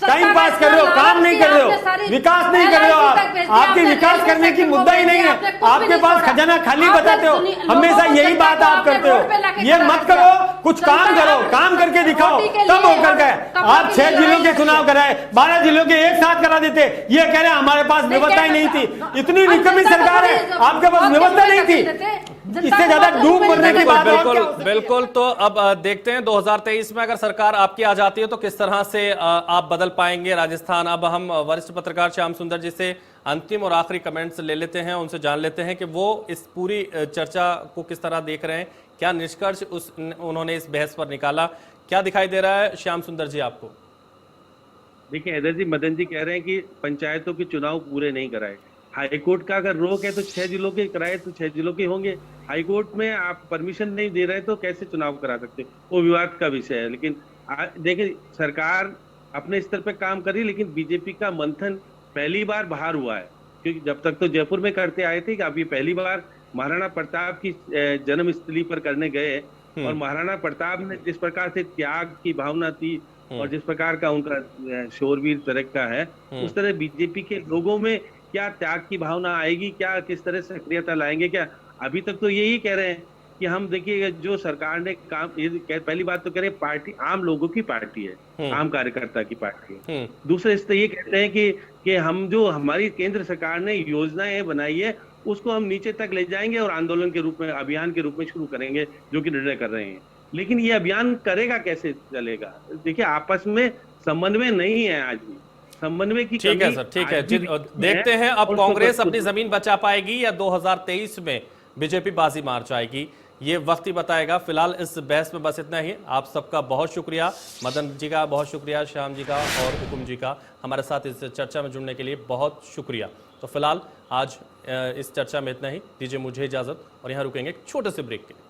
टाइम पास कर रहे हो, काम नहीं कर रहे हो, विकास नहीं कर रहे हो। आप आपकी विकास करने की मुद्दा ही नहीं है। आपके पास खजाना खाली बताते हो, हमेशा यही बात आप करते हो। ये मत करो, कुछ काम करो, काम करके दिखाओ, तब होकर गए। आप 6 जिलों के चुनाव कराए, 12 जिलों के एक साथ करा देते। ये कह रहे हैं हमारे पास व्यवस्था ही नहीं थी। इतनी निकम्मी सरकार है, आपके पास व्यवस्था नहीं थी। इससे ज्यादा डूब मरने की बात और क्या हो सकती है? बिल्कुल। तो अब देखते हैं 2023 में अगर सरकार आपकी आ जाती है तो किस तरह से आप बदल पाएंगे राजस्थान। अब हम वरिष्ठ पत्रकार श्याम सुंदर जी से अंतिम और आखिरी कमेंट्स ले लेते हैं, उनसे जान लेते हैं कि वो इस पूरी चर्चा को किस तरह देख रहे हैं, क्या निष्कर्ष उन्होंने इस बहस पर निकाला, क्या दिखाई दे रहा है श्याम सुंदर जी आपको? देखिए हैदर जी, मदन जी कह रहे हैं कि पंचायतों के चुनाव पूरे नहीं कराए। हाईकोर्ट का अगर रोक है तो 6 जिलों के कराए तो 6 जिलों के होंगे। हाईकोर्ट में आप परमिशन नहीं दे रहे तो कैसे चुनाव करा सकते? वो विवाद का विषय है। लेकिन देखिए सरकार अपने स्तर पे काम करी, लेकिन बीजेपी का मंथन पहली बार बाहर हुआ है, क्योंकि जब तक तो जयपुर में करते आए थे कि अब ये पहली बार महाराणा प्रताप की जन्मस्थली पर करने गए। और महाराणा प्रताप ने जिस प्रकार से त्याग की भावना थी और जिस प्रकार का उनका शौरवीर तरीका है, उस तरह बीजेपी के लोगों में क्या त्याग की भावना आएगी, क्या किस तरह से सक्रियता लाएंगे? क्या अभी तक तो यही कह रहे हैं कि हम देखिए जो सरकार ने काम, पहली बात तो कह रहे हैं पार्टी आम लोगों की पार्टी है, आम कार्यकर्ता की पार्टी है। दूसरे स्तर ये कहते हैं कि हम जो हमारी केंद्र सरकार ने योजनाएं बनाई है उसको हम नीचे तक ले जाएंगे और आंदोलन के रूप में, अभियान के रूप में शुरू करेंगे, जो कि निर्णय कर रहे हैं। लेकिन ये अभियान करेगा कैसे, चलेगा? देखिए आपस में समन्वय नहीं है, आज भी समन्वय की ठीक है सर, ठीक है। देखते हैं अब कांग्रेस अपनी जमीन बचा पाएगी या 2023 में बीजेपी बाजी मार जाएगी, ये वक्त ही बताएगा। फिलहाल इस बहस में बस इतना ही। आप सबका बहुत शुक्रिया, मदन जी का बहुत शुक्रिया, श्याम जी का और हुकुम जी का हमारे साथ इस चर्चा में जुड़ने के लिए बहुत शुक्रिया। तो फिलहाल आज इस चर्चा में इतना ही। दीजिए मुझे इजाजत और यहाँ रुकेंगे एक छोटे से ब्रेक के लिए।